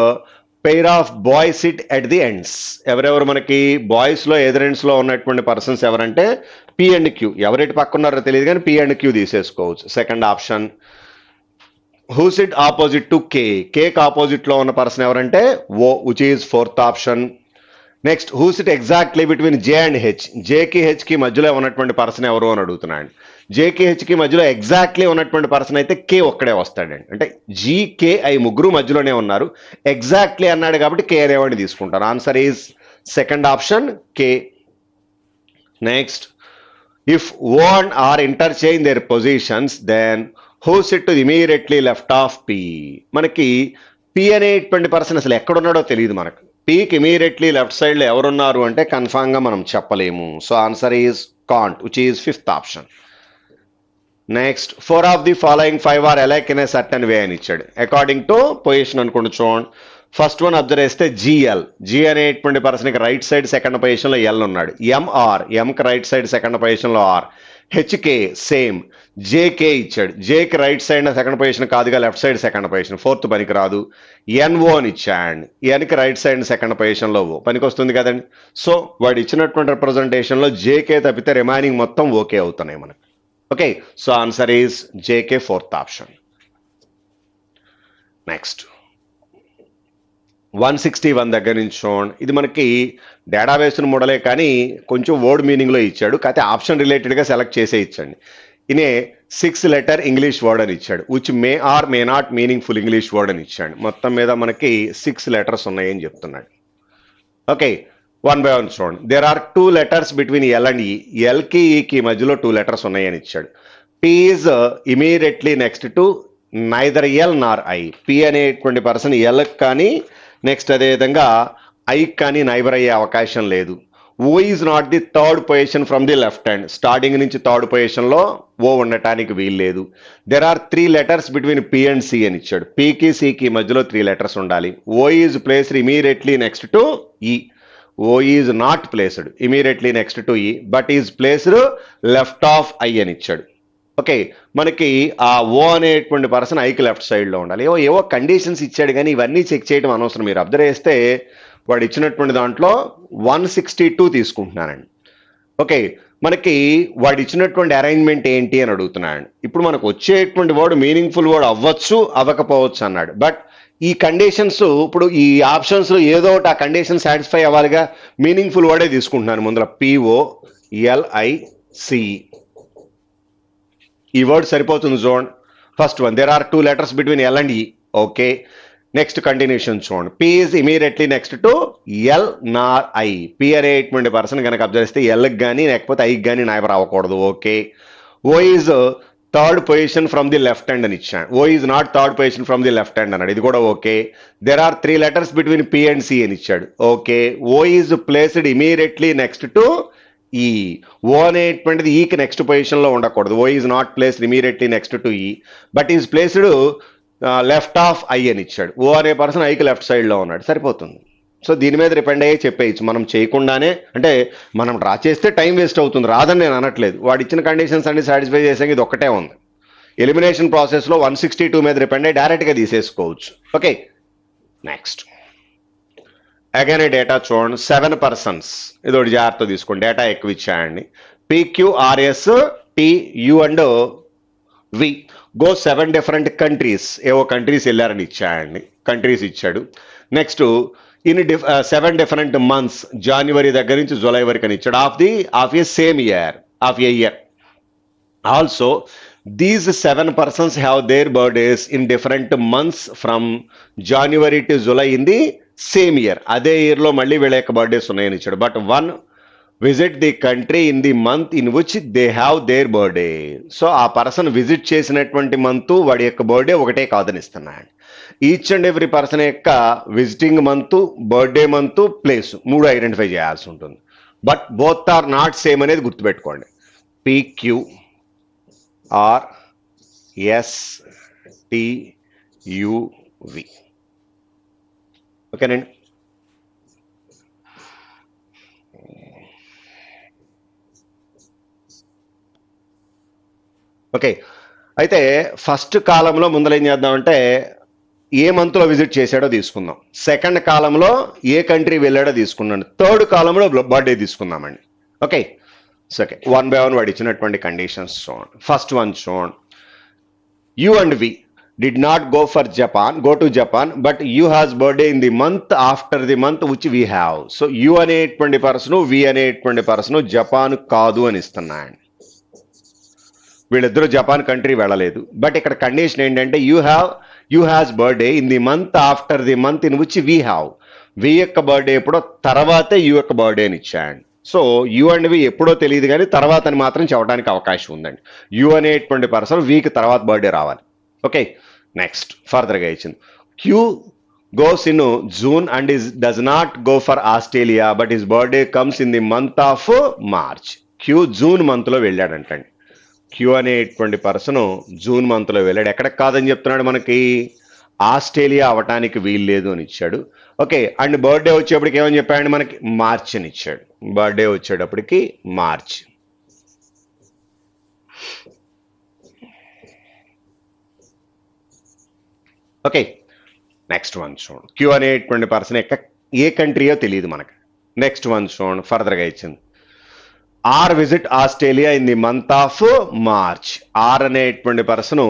S1: pair of boys SIT at the ends. ఎవరెవరు మనకి బాయ్స్లో ఎదురెండ్స్లో ఉన్నటువంటి పర్సన్స్ ఎవరంటే P అండ్ Q. ఎవరెటు పక్క ఉన్నారో తెలియదు కానీ P అండ్ Q తీసేసుకోవచ్చు. Second option. Who SIT opposite to K. Kకి ఆపోజిట్లో ఉన్న పర్సన్ ఎవరంటే O, which is fourth option. Next, who SIT exactly between J and H. Jకి Hకి మధ్యలో ఉన్నటువంటి పర్సన్ ఎవరు అని అడుగుతున్నాడు. Jకి Hకి మధ్యలో ఎగ్జాక్ట్లీ ఉన్నటువంటి పర్సన్ అయితే K ఒక్కడే వస్తాడండి. అంటే G, K అవి ముగ్గురు మధ్యలోనే ఉన్నారు. ఎగ్జాక్ట్లీ అన్నాడు కాబట్టి K అనేవాడిని తీసుకుంటారు. Answer is second option, K. Next, if O and R interchange their positions, then who sit to the immediately left of P. మనకి P అనేటువంటి పర్సన్ అసలు ఎక్కడున్నాడో తెలియదు మనకు. Pకి ఇమీడియట్లీ లెఫ్ట్ సైడ్లో ఎవరున్నారు అంటే కన్ఫామ్గా మనం చెప్పలేము. So answer is can't, which is fifth option. Next, 4 of the following 5 are alike in a certain way అని ఇచ్చాడు. అకార్డింగ్ టు పొజిషన్ అనుకోండి చూడండి. ఫస్ట్ వన్ అబ్జర్వ్ చేస్తే జిఎల్, జి అనేటువంటి పర్సన్కి రైట్ సైడ్ సెకండ్ పొజిషన్లో ఎల్ ఉన్నాడు. ఎంఆర్, ఎంకి రైట్ సైడ్ సెకండ్ పొజిషన్లో ఆర్. HK same. జేకే ఇచ్చాడు, జేకి రైట్ సైడ్ సెకండ్ పొజిషన్ కాదుగా, left side second position, fourth పనికి రాదు. ఎన్ఓ అని ఇచ్చాడు, ఎన్కి రైట్ సైడ్ సెకండ్ పొజిషన్లో ఓ పనికి వస్తుంది కదండి. సో వాడు ఇచ్చినటువంటి రిప్రజెంటేషన్లో జేకే తప్పితే రిమైనింగ్ మొత్తం ఓకే అవుతున్నాయి మనకి. Okay, so answer is JK, fourth option. Next 161 దగ్గర నుంచి చూడండి. ఇది మనకి డేటాబేస్ మోడలే కానీ కొంచెం వర్డ్ మీనింగ్లో ఇచ్చాడు, కాకపోతే ఆప్షన్ రిలేటెడ్గా సెలెక్ట్ చేసే ఇచ్చండి. ఇనే 6 లెటర్ ఇంగ్లీష్ వర్డ్ అని ఇచ్చాడు, which may or may not meaningful English word అని ఇచ్చాడు. మొత్తం మీద మనకి 6 లెటర్స్ ఉన్నాయని చెప్తున్నాడు. ఓకే, 1 by 1 చూడండి. There are 2 letters between L and E. ఎల్కి ఈకి మధ్యలో 2 లెటర్స్ ఉన్నాయని ఇచ్చాడు. P is immediately next to neither L nor I. P అనేటువంటి పర్సన్ ఎల్కి కానీ నెక్స్ట్ అదేవిధంగా ఐకి కానీ నైబర్ అయ్యే అవకాశం లేదు. O is not the third position from the left hand. Starting నుంచి థర్డ్ పొజిషన్లో ఓ ఉండటానికి వీలు లేదు. There are 3 letters between P and C అని ఇచ్చాడు. పికి సికి మధ్యలో 3 లెటర్స్ ఉండాలి. O is placed immediately next to E. O is not placed immediately next to E, but is placed left of I అని ఇచ్చాడు. ఓకే, మనకి ఆ ఓ అనేటువంటి పర్సన్ ఐకి లెఫ్ట్ సైడ్లో ఉండాలి. ఏవో కండిషన్స్ ఇచ్చాడు కానీ ఇవన్నీ చెక్ చేయడం అనవసరం. మీరు అబ్జర్వ్ చేస్తే వాడు ఇచ్చినటువంటి దాంట్లో 162 తీసుకుంటున్నానండి. ఓకే, మనకి వాడు ఇచ్చినటువంటి అరేంజ్మెంట్ ఏంటి అని అడుగుతున్నాడు. ఇప్పుడు మనకు వచ్చేటువంటి వర్డ్ మీనింగ్ఫుల్ వర్డ్ అవ్వచ్చు అవ్వకపోవచ్చు అన్నాడు. బట్ ఈ కండిషన్స్ ఇప్పుడు ఈ ఆప్షన్స్లో ఏదో ఒకటి ఆ కండిషన్ సాటిస్ఫై అవ్వాలిగా. మీనింగ్ఫుల్ వర్డే తీసుకుంటున్నాను ముందర. POLIC, ఈ వర్డ్ సరిపోతుంది చూడండి. First one, there are 2 letters between L and E. Okay, next continuation చూడండి. P is immediately next to L nor I. P అనేటువంటి పర్సన్ కనుక అబ్జర్వ్ చేస్తే ఎల్కి కానీ లేకపోతే ఐకి కానీ నైబర్ అవ్వకూడదు. Okay, O is third position from the left hand అని ఇచ్చాను. O is not third position from the left hand అన్నాడు, ఇది కూడా okay. There are 3 letters between P and C అని ఇచ్చాడు. Okay, O is placed immediately next to E. O అనేటువంటిది ఈకి next పొజిషన్లో ఉండకూడదు. O is not placed immediately next to E, but is placed left of I అని ఇచ్చాడు. ఓ అనే person ఐకి లెఫ్ట్ సైడ్లో ఉన్నాడు, సరిపోతుంది. సో దీని మీద డిపెండ్ అయ్యి చెప్పేయచ్చు. మనం చేయకుండానే, అంటే మనం డ్రా చేస్తే టైం వేస్ట్ అవుతుంది, రాదని నేను అనట్లేదు. వాడు ఇచ్చిన కండిషన్స్ అన్ని సాటిస్ఫై చేసే ఇది ఒక్కటే ఉంది. ఎలిమినేషన్ ప్రాసెస్లో 162 మీద డిపెండ్ అయ్యి డైరెక్ట్గా తీసేసుకోవచ్చు. ఓకే, నెక్స్ట్ అగైన్ డేటా చూడండి. 7 పర్సన్స్, ఇది ఒకటి జాగ్రత్త తీసుకోండి, డేటా ఎక్కువ ఇచ్చాయండి. PQRS TU and V go 7 different countries. ఏవో కంట్రీస్ వెళ్ళారని ఇచ్చాయండి, కంట్రీస్ ఇచ్చాడు. నెక్స్ట్ ఇన్ 7 డిఫరెంట్ మంత్స్, జనవరి దగ్గర నుంచి జూలై వరకు అని ఇచ్చాడు. Of a same year, of a year. Also these 7 persons have their birthdays in different months from January to July in the same year. అదే ఇయర్లో మళ్ళీ వీళ్ళ యొక్క బర్త్డేస్ ఉన్నాయని ఇచ్చాడు. But one visit the country in the month in which they have their birthday. So ఆ person visit చేసినటువంటి month వాడి యొక్క బర్త్డే ఒకటే కాదని ఇస్తున్నాడు. ఈచ్ అండ్ ఎవ్రీ పర్సన్ యొక్క visiting month, birthday month, place 3 identify చేయాల్సి ఉంటుంది. But both are not same అనేది గుర్తుపెట్టుకోండి. PQRSTUV. ఓకేనండి. ఓకే, అయితే ఫస్ట్ కాలంలో ముందర ఏం చేద్దామంటే ఏ మంత్లో విజిట్ చేశాడో తీసుకుందాం. సెకండ్ కాలంలో ఏ కంట్రీ వెళ్ళాడో తీసుకున్నాను. థర్డ్ కాలంలో బర్త్డే తీసుకుందామండి. ఓకే, సో ఓకే, 1 by 1 వాడు ఇచ్చినటువంటి కండిషన్స్ చూడండి. ఫస్ట్ వన్ చూడండి. U and V did not go to Japan, but you has birthday in the month after the month which we have. So you అనేటువంటి person, V అనేటువంటి person Japan కాదు అని ఇస్తున్నాను. వీళ్ళిద్దరూ జపాన్ కంట్రీ వెళ్ళలేదు. But ఇక్కడ condition ఏంటంటే U has birthday in the month after the month in which V have. V యొక్క బర్త్డే ఎప్పుడో తర్వాతే యూ యొక్క బర్త్డే అని ఇచ్చాడు. సో యూ అండ్ వి ఎప్పుడో తెలియదు కానీ తర్వాత అని మాత్రం చెప్పడానికి అవకాశం ఉందండి. యూ అనేటువంటి పర్సన్ వీకి తర్వాత బర్త్డే రావాలి. ఓకే, నెక్స్ట్ ఫర్దర్గా ఇచ్చింది. Q goes in June and does not go for Australia, but his birthday comes in the month of March. Q June మంత్లో వెళ్ళాడంటండి. క్యూ అనేటువంటి పర్సన్ జూన్ మంత్లో వెళ్ళాడు. ఎక్కడికి కాదని చెప్తున్నాడు మనకి? ఆస్ట్రేలియా అవటానికి వీలు లేదు అని ఇచ్చాడు. ఓకే, అండ్ బర్త్డే వచ్చేప్పటికి ఏమని చెప్పాడు మనకి మార్చ్ అని ఇచ్చాడు. బర్త్డే వచ్చేటప్పటికి మార్చ్. ఓకే, నెక్స్ట్ వన్ చూడండి. క్యూ అనేటువంటి పర్సన్ యొక్క ఏ కంట్రీయో తెలియదు మనకు. నెక్స్ట్ వన్ చూడండి, ఫర్దర్గా ఇచ్చింది. R visit Australia in the month of March. R అనేటువంటి పర్సన్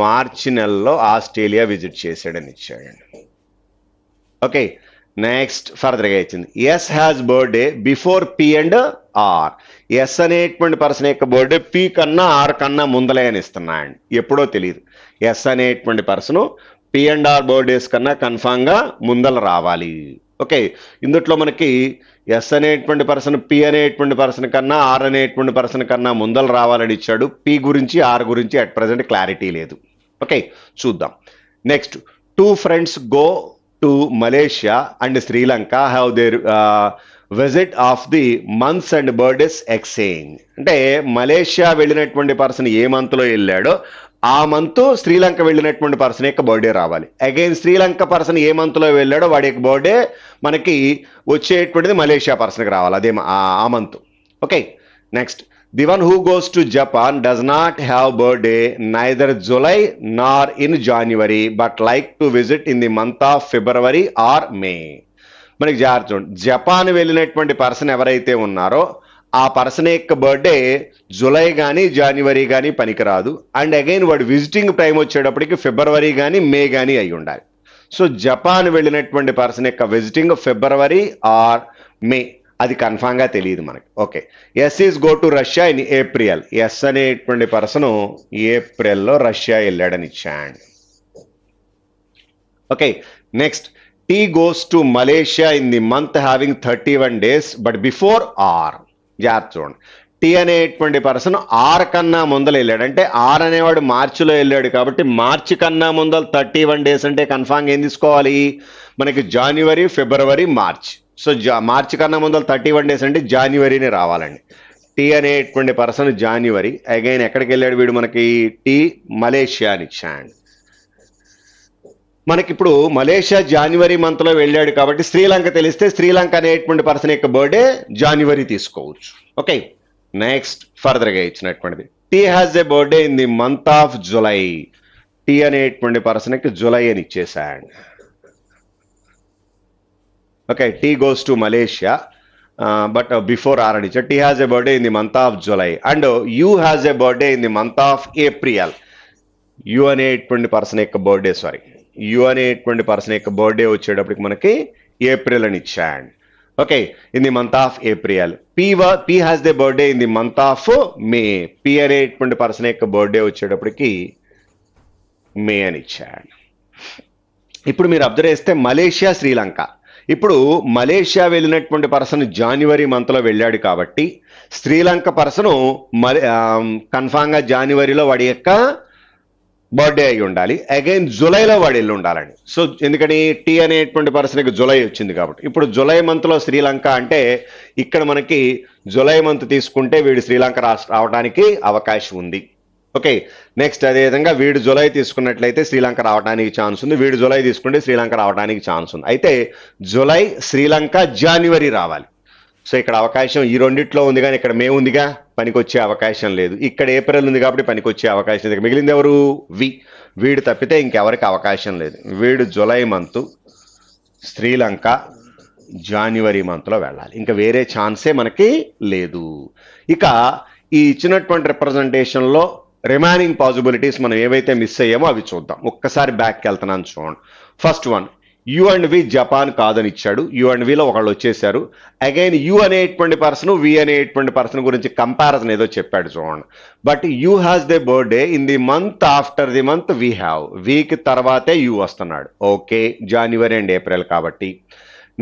S1: మార్చి నెలలో ఆస్ట్రేలియా విజిట్ చేశాడని ఇచ్చాడండి. ఓకే, నెక్స్ట్ ఫర్దర్గా ఇచ్చింది. S has birthday before P and R. S అనేటువంటి పర్సన్ యొక్క బర్త్డే పి కన్నా ఆర్ కన్నా ముందలే అని ఇస్తున్నాయండి. ఎప్పుడో తెలియదు. ఎస్ అనేటువంటి person P and R birthdays కన్నా కన్ఫామ్గా ముందల రావాలి. ఓకే, ఇందుట్లో మనకి ఎస్ అనేటువంటి పర్సన్ పి అనేటువంటి పర్సన్ కన్నా ఆర్ అనేటువంటి పర్సన్ కన్నా ముందలు రావాలని ఇచ్చాడు. పి గురించి ఆర్ గురించి అట్ ప్రజెంట్ క్లారిటీ లేదు. ఓకే, చూద్దాం. Next, 2 friends go to Malaysia and Sri Lanka have their visit of the months and birthdays exchange. అంటే మలేషియా వెళ్ళినటువంటి పర్సన్ ఏ మంత్లో వెళ్ళాడో ఆ మంత్ శ్రీలంక వెళ్ళినటువంటి పర్సన్ యొక్క బర్త్డే రావాలి. అగైన్ శ్రీలంక పర్సన్ ఏ మంత్లో వెళ్ళాడో వాడి యొక్క బర్త్డే మనకి వచ్చేటువంటిది మలేషియా పర్సన్కి రావాలి అదే ఆ month. Okay, next, the one who goes to Japan does not have birthday neither July nor in January but like to visit in the month of February or May. మనకి జాగ్రత్త చూడండి, Japan వెళ్ళినటువంటి person ఎవరైతే ఉన్నారో ఆ person యొక్క birthday July కానీ జనవరి కానీ పనికిరాదు. అండ్ అగైన్ వాడు విజిటింగ్ టైం వచ్చేటప్పటికి ఫిబ్రవరి కానీ మే కానీ అయి ఉండాలి. సో జపాన్ వెళ్ళినటువంటి పర్సన్ యొక్క విజిటింగ్ ఫిబ్రవరి ఆర్ మే, అది కన్ఫామ్గా తెలియదు మనకి. Okay, S is go to Russia in April. S అనేటువంటి పర్సన్ ఏప్రిల్లో రష్యా వెళ్ళాడని ఇచ్చాడు. Okay, next, T goes to Malaysia in the month having 31 days but before R. జాగ్రత్త చూడండి, టీ అనేటువంటి పర్సన్ ఆర్ కన్నా ముందలు వెళ్ళాడు. అంటే ఆర్ అనేవాడు మార్చిలో వెళ్ళాడు కాబట్టి మార్చి కన్నా ముందలు 31 days అంటే కన్ఫామ్గా ఏం తీసుకోవాలి మనకి జనవరి ఫిబ్రవరి మార్చ్. సో మార్చి కన్నా ముందలు 31 days అంటే జనవరిని రావాలండి. టీ అనేటువంటి పర్సన్ జనవరి. అగైన్ ఎక్కడికి వెళ్ళాడు వీడు మనకి టీ మలేషియా అని ఇచ్చాడు. మనకి ఇప్పుడు మలేషియా జనవరి మంత్లో వెళ్ళాడు కాబట్టి శ్రీలంక తెలిస్తే శ్రీలంక అనేటువంటి పర్సన్ యొక్క బర్త్డే జనవరి తీసుకోవచ్చు. ఓకే, నెక్స్ట్ ఫర్దర్గా ఇచ్చినటువంటిది, T has a birthday in the month of July. T అనేటువంటి పర్సన్కి జులై అని ఇచ్చేసాడు. Okay, T goes to Malaysia but before R అని ఇచ్చాడు. T has a birthday in the month of July and U has a birthday in the month of April. U అనేటువంటి person యొక్క birthday U అనేటువంటి person యొక్క birthday వచ్చేటప్పటికి మనకి April అని ఇచ్చాడు. Okay, in the month of April. P has the birthday in the month of May. P అనేటువంటి person యొక్క బర్త్డే వచ్చేటప్పటికి మే అని ఇచ్చాడు. ఇప్పుడు మీరు అబ్జర్వ్ చేస్తే మలేషియా శ్రీలంక. ఇప్పుడు మలేషియా వెళ్ళినటువంటి పర్సన్ జనవరి మంత్లో వెళ్ళాడు కాబట్టి శ్రీలంక పర్సను కన్ఫామ్గా జనవరిలో వాడి యొక్క బర్త్డే అయి ఉండాలి. అగైన్ జూలైలో వాడు వెళ్ళి ఉండాలండి. సో ఎందుకని టీ అనేటువంటి పర్సన్కి జూలై వచ్చింది కాబట్టి ఇప్పుడు జూలై మంత్లో శ్రీలంక అంటే ఇక్కడ మనకి జూలై మంత్ తీసుకుంటే వీడు శ్రీలంక రావడానికి అవకాశం ఉంది. ఓకే, నెక్స్ట్ అదేవిధంగా వీడు జూలై తీసుకున్నట్లయితే శ్రీలంక రావడానికి ఛాన్స్ ఉంది. వీడు జూలై తీసుకుంటే శ్రీలంక రావడానికి ఛాన్స్ ఉంది. అయితే జూలై శ్రీలంక జనవరి రావాలి. సో ఇక్కడ అవకాశం ఈ రెండిట్లో ఉంది కానీ ఇక్కడ మే ఉందిగా, పనికి వచ్చే అవకాశం లేదు. ఇక్కడ ఏప్రిల్ ఉంది కాబట్టి పనికి వచ్చే అవకాశం లేదు. మిగిలింది ఎవరు వీడు తప్పితే ఇంకెవరికి అవకాశం లేదు. వీడు జూలై మంత్ శ్రీలంక జనవరి మంత్లో వెళ్ళాలి, ఇంకా వేరే ఛాన్సే మనకి లేదు. ఇక ఈ ఇచ్చినటువంటి రిప్రజెంటేషన్లో రిమైనింగ్ పాసిబిలిటీస్ మనం ఏవైతే మిస్ అయ్యామో అవి చూద్దాం. ఒక్కసారి బ్యాక్కి వెళ్తున్నాను చూడండి. First one, U and V Japan కాదని ఇచ్చాడు. యు అండ్ విలో ఒకళ్ళు వచ్చేసారు. అగైన్ యు అనేటువంటి పర్సన్ వి అనేటువంటి పర్సన్ గురించి కంపారిజన్ ఏదో చెప్పాడు చూడండి. But U has the birthday in the month after the month V have. వీక్ తర్వాతే యూ వస్తున్నాడు. ఓకే, జనవరి అండ్ ఏప్రిల్ కాబట్టి.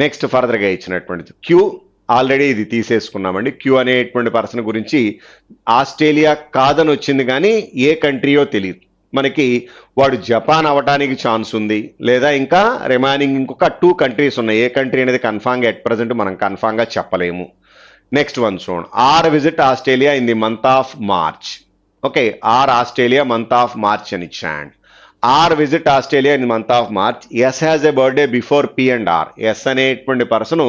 S1: నెక్స్ట్ ఫర్దర్గా ఇచ్చినటువంటిది క్యూ ఆల్రెడీ ఇది తీసేసుకున్నామండి. క్యూ అనేటువంటి పర్సన్ గురించి ఆస్ట్రేలియా కాదని వచ్చింది కానీ ఏ కంట్రీయో తెలియదు మనకి. వాడు జపాన్ అవడానికి ఛాన్స్ ఉంది, లేదా ఇంకా రిమైనింగ్ ఇంకొక 2 కంట్రీస్ ఉన్నాయి. ఏ కంట్రీ అనేది కన్ఫామ్గా ఎట్ ప్రజెంట్ మనం కన్ఫామ్గా చెప్పలేము. నెక్స్ట్ వన్ చూడండి, R visit Australia in the month of March. Okay, R Australia month of March అని ఇచ్చాడు. R visit Australia in month of March. S has a birthday before P and R. S అనేటువంటి person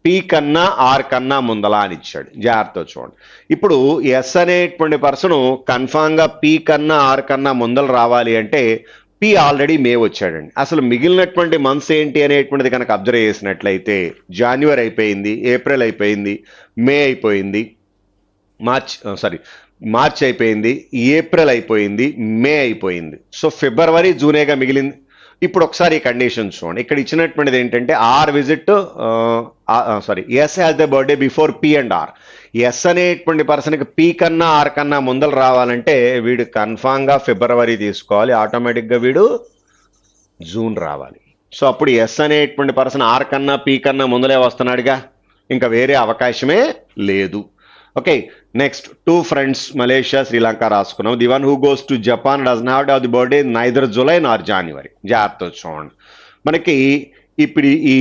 S1: P కన్నా R కన్నా ముందలా అని ఇచ్చాడు. జాగ్రత్త చూడండి. ఇప్పుడు ఎస్ అనేటువంటి పర్సన్ కన్ఫామ్గా పి కన్నా ఆర్ కన్నా ముందలు రావాలి అంటే పి ఆల్రెడీ మే వచ్చాడండి. అసలు మిగిలినటువంటి మంత్స్ ఏంటి అనేటువంటిది కనుక అబ్జర్వ్ చేసినట్లయితే జనవరి అయిపోయింది, ఏప్రిల్ అయిపోయింది, మే అయిపోయింది, మార్చ్ అయిపోయింది, ఏప్రిల్ అయిపోయింది, మే అయిపోయింది. సో ఫిబ్రవరి, జూనేగా మిగిలింది. ఇప్పుడు ఒకసారి ఈ కండిషన్ చూడండి. ఇక్కడ ఇచ్చినటువంటిది ఏంటంటే R visit S has the birthday before P and R. S అనేటువంటి పర్సన్కి పి కన్నా ఆర్ కన్నా ముందలు రావాలంటే వీడు కన్ఫామ్గా ఫిబ్రవరి తీసుకోవాలి, ఆటోమేటిక్గా వీడు జూన్ రావాలి. సో అప్పుడు ఎస్ అనేటువంటి పర్సన్ ఆర్ కన్నా పి కన్నా ముందలే వస్తున్నాడుగా, ఇంకా వేరే అవకాశమే లేదు. Okay, next 2 friends Malaysia, Sri Lanka రాసుకున్నాం. The one who goes to Japan does not have the birthday neither July nor January. జాగ్రత్త చూడండి. మనకి ఇప్పుడు ఈ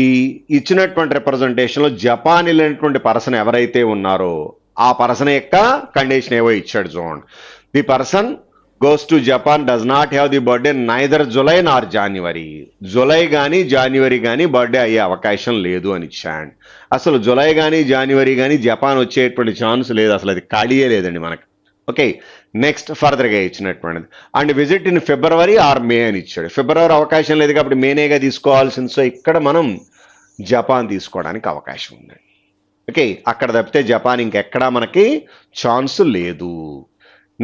S1: ఇచ్చినటువంటి రిప్రజెంటేషన్లో జపాన్ వెళ్ళినటువంటి పర్సన్ ఎవరైతే ఉన్నారో ఆ పర్సన్ యొక్క కండిషన్ ఏవో ఇచ్చాడు చూడండి. The person goes to Japan does not have the birthday neither July Nar January. July కానీ జనవరి కానీ బర్త్డే అయ్యే అవకాశం లేదు అని ఇచ్చాడు. అసలు జులై కానీ జనవరి కానీ జపాన్ వచ్చేటువంటి ఛాన్స్ లేదు, అసలు అది ఖాళీయే లేదండి మనకి. ఓకే, నెక్స్ట్ ఫర్దర్గా ఇచ్చినటువంటిది and visit in February or May అని ఇచ్చాడు. ఫిబ్రవరి అవకాశం లేదు కాబట్టి మేనేగా తీసుకోవాల్సింది. సో ఇక్కడ మనం జపాన్ తీసుకోవడానికి అవకాశం ఉంది. ఓకే, అక్కడ తప్పితే జపాన్ ఇంకెక్కడా మనకి ఛాన్స్ లేదు.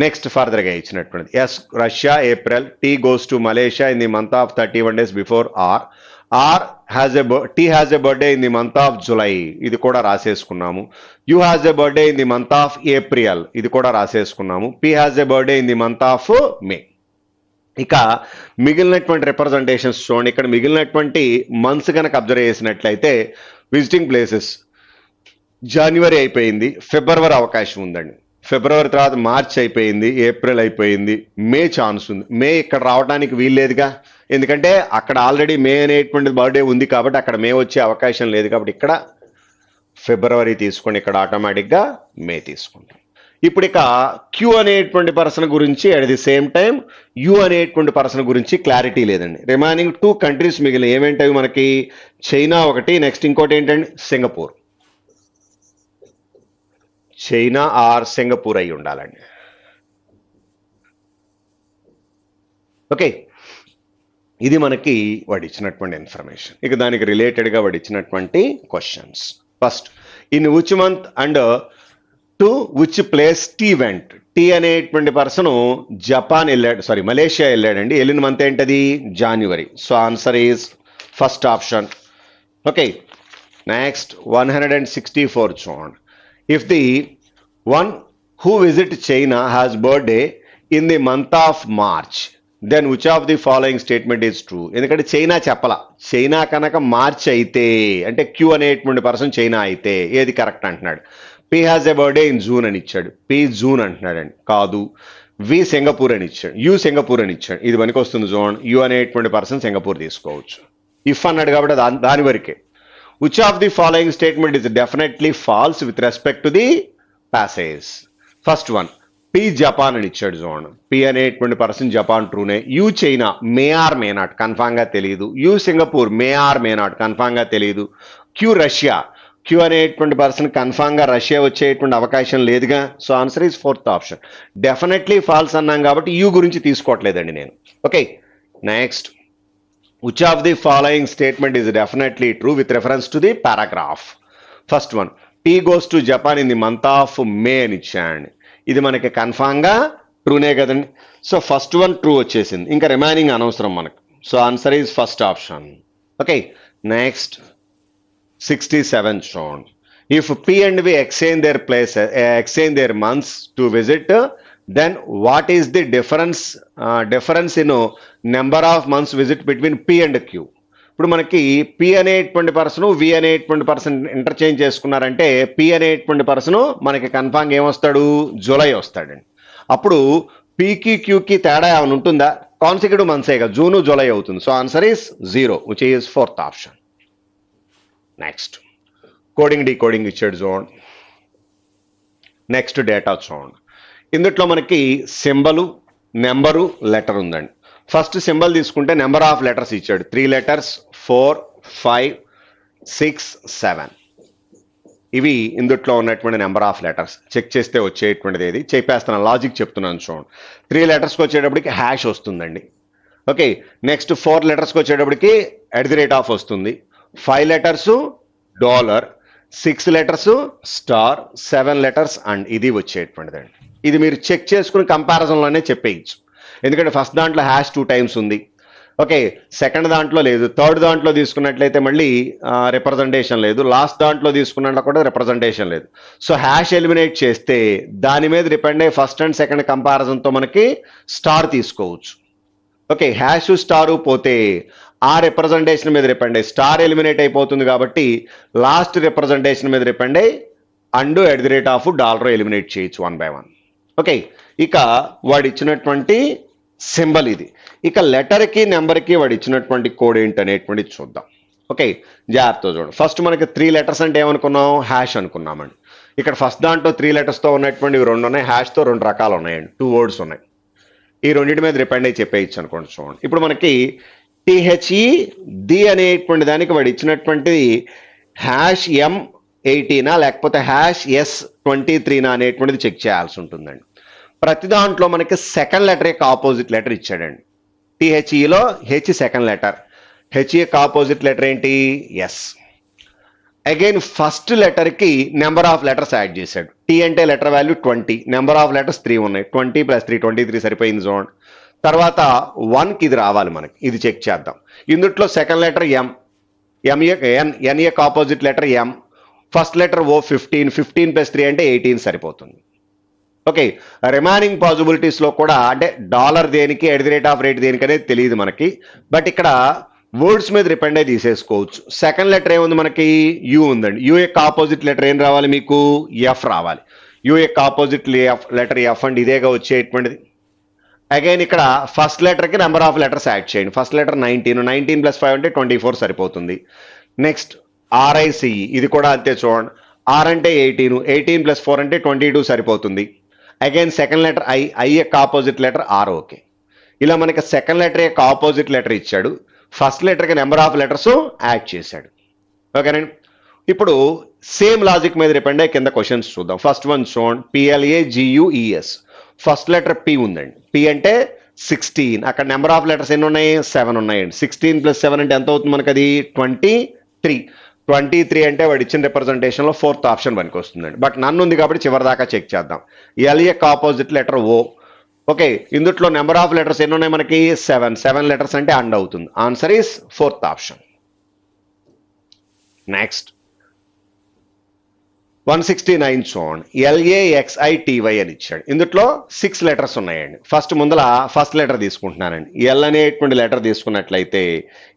S1: నెక్స్ట్ ఫర్దర్గా ఇచ్చినటువంటిది S Russia April, T goes to Malaysia in the month of 31 days before R. T has a birthday in the month of July, ఇది కూడా రాసేసుకున్నాము. U has a birthday in the month of April, ఇది కూడా రాసేసుకున్నాము. P has a birthday in the month of May. ఇక మిగిలినటువంటి representations చూడండి. ఇక్కడ మిగిలినటువంటి మంత్స్ కనుక అబ్జర్వ్ చేసినట్లయితే విజిటింగ్ ప్లేసెస్ జనవరి అయిపోయింది, ఫిబ్రవరి అవకాశం ఉందండి. ఫిబ్రవరి తర్వాత మార్చ్ అయిపోయింది, ఏప్రిల్ అయిపోయింది, మే ఛాన్స్ ఉంది. మే ఇక్కడ రావడానికి వీల్లేదుగా, ఎందుకంటే అక్కడ ఆల్రెడీ మే అనేటువంటి బర్త్డే ఉంది కాబట్టి అక్కడ మే వచ్చే అవకాశం లేదు. కాబట్టి ఇక్కడ ఫిబ్రవరి తీసుకోండి, ఇక్కడ ఆటోమేటిక్గా మే తీసుకుంటాం. ఇప్పుడు ఇక క్యూ అనేటువంటి పర్సన్ గురించి at the same time you అనేటువంటి పర్సన్ గురించి క్లారిటీ లేదండి. రిమైనింగ్ 2 కంట్రీస్ మిగిలిన ఏమేంటవి మనకి, చైనా ఒకటి, నెక్స్ట్ ఇంకోటి ఏంటండి సింగపూర్. చైనా ఆర్ సింగపూర్ అయి ఉండాలండి. ఓకే, ఇది మనకి వాడు ఇచ్చినటువంటి ఇన్ఫర్మేషన్. ఇక దానికి రిలేటెడ్గా వాడు ఇచ్చినటువంటి questions. First, in which month and to which place T went. T అనేటువంటి పర్సన్ జపాన్ వెళ్ళాడు, మలేషియా వెళ్ళాడండి. వెళ్ళిన మంత్ ఏంటది, జనవరి. So answer is first option. Okay, next 164 చూడండి. If the one who visit China has birthday in the month of March, then which of the following statement is true? ఎందుకంటే China చెప్పలా, China కనుక March అయితే అంటే queue అనేటువంటి person China అయితే ఏది correct అంటున్నాడు. P has a birthday in June అని ఇచ్చాడు, పి జూన్ అంటున్నాడండి, కాదు. వి సింగపూర్ అని ఇచ్చాడు, యూ సింగపూర్ అని ఇచ్చాడు, ఇది మనకి వస్తుంది జోన్. యూ అనేటువంటి పర్సన్ సింగపూర్ తీసుకోవచ్చు. ఇఫ్ అన్నాడు కాబట్టి దాని వరకే. Which of the following statement is definitely false with respect to the passage? First one, P Japan అని ఇచ్చాడు జోన్. P అనేటువంటి పర్సన్ జపాన్ ట్రూనే. U China may or may not కన్ఫామ్గా తెలియదు. U Singapore may or may not కన్ఫామ్గా తెలియదు. Q Russia, Q అనేటువంటి పర్సన్ కన్ఫామ్గా రష్యా వచ్చేటువంటి అవకాశం లేదుగా. So answer is 4th option. Definitely false అన్నాం కాబట్టి యూ గురించి తీసుకోవట్లేదండి నేను. Okay, next, which of the following statement is definitely true with reference to the paragraph? First one, T goes to Japan in the month of May అని ఇచ్చాడు. ఇది మనకి కన్ఫామ్గా ట్రూనే కదండి. సో ఫస్ట్ వన్ ట్రూ వచ్చేసింది, ఇంకా రిమైనింగ్ అనవసరం మనకు. So answer is first option. Okay, next 67 చూడండి. If P and V exchange their months to visit, then what is the difference in number of months visit between P and Q. ఇప్పుడు మనకి P అనేటువంటి person V అనేటువంటి person interchange చేసుకున్నారంటే P అనేటువంటి person మనకి confirm ఏమొస్తాడు, July వస్తాడండి. అప్పుడు పికి క్యూకి తేడా ఏమైనా ఉంటుందా, కాన్సిక్యూటివ్ మంత్సే కదా, జూను జూలై అవుతుంది. So answer is 0 which is 4th option. Next, coding decoding ఇచ్చాడు జోన్. నెక్స్ట్, డేటా చూడండి. ఇందుట్లో మనకి సింబలు, నెంబరు, లెటర్ ఉందండి. ఫస్ట్ సింబల్ తీసుకుంటే నెంబర్ ఆఫ్ లెటర్స్ ఇచ్చాడు 3 letters 4 5 6 7 ఇవి ఇందుట్లో ఉన్నటువంటి నెంబర్ ఆఫ్ లెటర్స్ చెక్ చేస్తే వచ్చేటువంటిది ఏది చెప్పేస్తున్నాను లాజిక్ చెప్తున్నాను చూడండి 3 letters వచ్చేటప్పటికి హ్యాష్ వస్తుందండి ఓకే నెక్స్ట్ 4 letters వచ్చేటప్పటికి @ వస్తుంది 5 letters dollar 6 letters star 7 letters and ఇది వచ్చేటువంటిదండి ఇది మీరు చెక్ చేసుకుని కంపారిజన్లోనే చెప్పేయచ్చు ఎందుకంటే ఫస్ట్ దాంట్లో హ్యాష్ 2 times ఉంది ఓకే సెకండ్ దాంట్లో లేదు థర్డ్ దాంట్లో తీసుకున్నట్లయితే మళ్ళీ రిప్రజెంటేషన్ లేదు లాస్ట్ దాంట్లో తీసుకున్నట్లు కూడా రిప్రజెంటేషన్ లేదు సో హ్యాష్ ఎలిమినేట్ చేస్తే దాని మీద డిపెండ్ అయ్యి ఫస్ట్ అండ్ సెకండ్ కంపారిజన్తో మనకి స్టార్ తీసుకోవచ్చు ఓకే హ్యాష్ స్టారు పోతే ఆ రిప్రజెంటేషన్ మీద డిపెండ్ అయ్యి స్టార్ ఎలిమినేట్ అయిపోతుంది కాబట్టి లాస్ట్ రిప్రజెంటేషన్ మీద డిపెండ్ అయ్యి అండ్ @ ఎలిమినేట్ చేయొచ్చు 1 by 1 ఓకే ఇక వాడు ఇచ్చినటువంటి సింబల్ ఇది ఇక లెటర్కి నెంబర్కి వాడు ఇచ్చినటువంటి కోడ్ ఏంటి అనేటువంటిది చూద్దాం ఓకే జాగ్రత్తగా చూడండి ఫస్ట్ మనకి 3 letters అంటే ఏమనుకున్నాం హ్యాష్ అనుకున్నామండి ఇక్కడ ఫస్ట్ దాంట్లో 3 letters ఉన్నటువంటి 2 ఉన్నాయి హ్యాష్తో 2 రకాలు ఉన్నాయండి 2 words ఉన్నాయి ఈ రెండింటి మీద డిపెండ్ అయ్యి చెప్పేయచ్చు అనుకోండి చూడండి ఇప్పుడు మనకి THED అనేటువంటి దానికి వాడు ఇచ్చినటువంటి #M18 లేకపోతే #S23 అనేటువంటిది చెక్ చేయాల్సి ఉంటుందండి ప్రతి దాంట్లో మనకి సెకండ్ లెటర్ యొక్క ఆపోజిట్ లెటర్ ఇచ్చాడండి THEలో హెచ్ సెకండ్ లెటర్ హెచ్ యొక్క ఆపోజిట్ లెటర్ ఏంటి ఎస్ అగైన్ ఫస్ట్ లెటర్కి నెంబర్ ఆఫ్ లెటర్స్ యాడ్ చేశాడు టీ అంటే letter value 20 number of letters 3 ఉన్నాయి 20 + 3 23 సరిపోయింది చూడండి తర్వాత 1కి ఇది రావాలి మనకి ఇది చెక్ చేద్దాం ఇందుట్లో సెకండ్ లెటర్ ఎన్ యొక్క opposite letter M first letter O 15 + 3 అంటే 18 సరిపోతుంది ఓకే రిమైనింగ్ పాసిబిలిటీస్లో కూడా అంటే డాలర్ దేనికి @ దేనికి అనేది తెలియదు మనకి బట్ ఇక్కడ వర్డ్స్ మీద డిపెండ్ అయ్యి తీసేసుకోవచ్చు సెకండ్ లెటర్ ఏముంది మనకి యూ ఉందండి యూ యొక్క ఆపోజిట్ లెటర్ ఏం రావాలి మీకు ఎఫ్ రావాలి యూ యొక్క ఆపోజిట్ లెటర్ ఎఫ్ అండ్ ఇదేగా వచ్చేటువంటిది అగైన్ ఇక్కడ ఫస్ట్ లెటర్కి నెంబర్ ఆఫ్ లెటర్స్ యాడ్ చేయండి ఫస్ట్ లెటర్ 19 + 5 అంటే 24 సరిపోతుంది నెక్స్ట్ RICE ఇది కూడా అంతే చూడండి ఆర్ అంటే 18 + 4 అంటే 22 సరిపోతుంది అగైన్ సెకండ్ లెటర్ ఐ యొక్క ఆపోజిట్ లెటర్ ఆర్ ఓకే ఇలా మనకి సెకండ్ లెటర్ యొక్క ఆపోజిట్ లెటర్ ఇచ్చాడు ఫస్ట్ లెటర్కి నెంబర్ ఆఫ్ లెటర్స్ యాడ్ చేశాడు ఓకేనండి ఇప్పుడు సేమ్ లాజిక్ మీద డిపెండ్ అయ్యి కింద క్వశ్చన్స్ చూద్దాం ఫస్ట్ వన్ చూడండి PLAGUES ఫస్ట్ లెటర్ పి ఉందండి పి అంటే 16 అక్కడ నెంబర్ ఆఫ్ లెటర్స్ ఎన్ని ఉన్నాయి 7 ఉన్నాయండి 16 + 7 అంటే ఎంత అవుతుంది మనకి అది 23 అంటే వాడు ఇచ్చిన రిప్రజెంటేషన్లో 4th ఆప్షన్ పనికి వస్తుందండి బట్ నన్ను ఉంది కాబట్టి చివరి దాకా చెక్ చేద్దాం ఎల్ యొక్క ఆపోజిట్ లెటర్ ఓ ఓకే ఇందుట్లో నెంబర్ ఆఫ్ లెటర్స్ ఎన్ని ఉన్నాయి మనకి 7 లెటర్స్ అంటే అండ్ అవుతుంది answer is 4th option next 169 చూడండి LAXITY అని ఇచ్చాడు ఇందుట్లో 6 లెటర్స్ ఉన్నాయండి ఫస్ట్ లెటర్ తీసుకుంటున్నానండి ఎల్ అనేటువంటి లెటర్ తీసుకున్నట్లయితే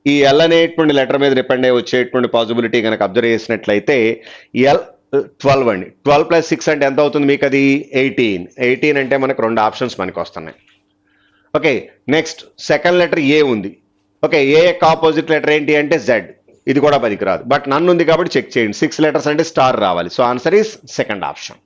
S1: ఈ ఎల్ అనేటువంటి లెటర్ మీద డిపెండ్ అయ్యి వచ్చేటువంటి పాసిబిలిటీ కనుక అబ్జర్వ్ చేసినట్లయితే ఎల్ 12 అండి 12 + 6 అంటే ఎంత అవుతుంది మీకు అది 18 అంటే మనకు 2 ఆప్షన్స్ మనకు వస్తున్నాయి okay next second letter A ఉంది ఓకే ఏ యొక్క ఆపోజిట్ లెటర్ ఏంటి అంటే జెడ్ ఇది కూడా పనికిరాదు బట్ నన్ను ఉంది కాబట్టి చెక్ చేయండి 6 లెటర్స్ అంటే స్టార్ రావాలి so answer is second option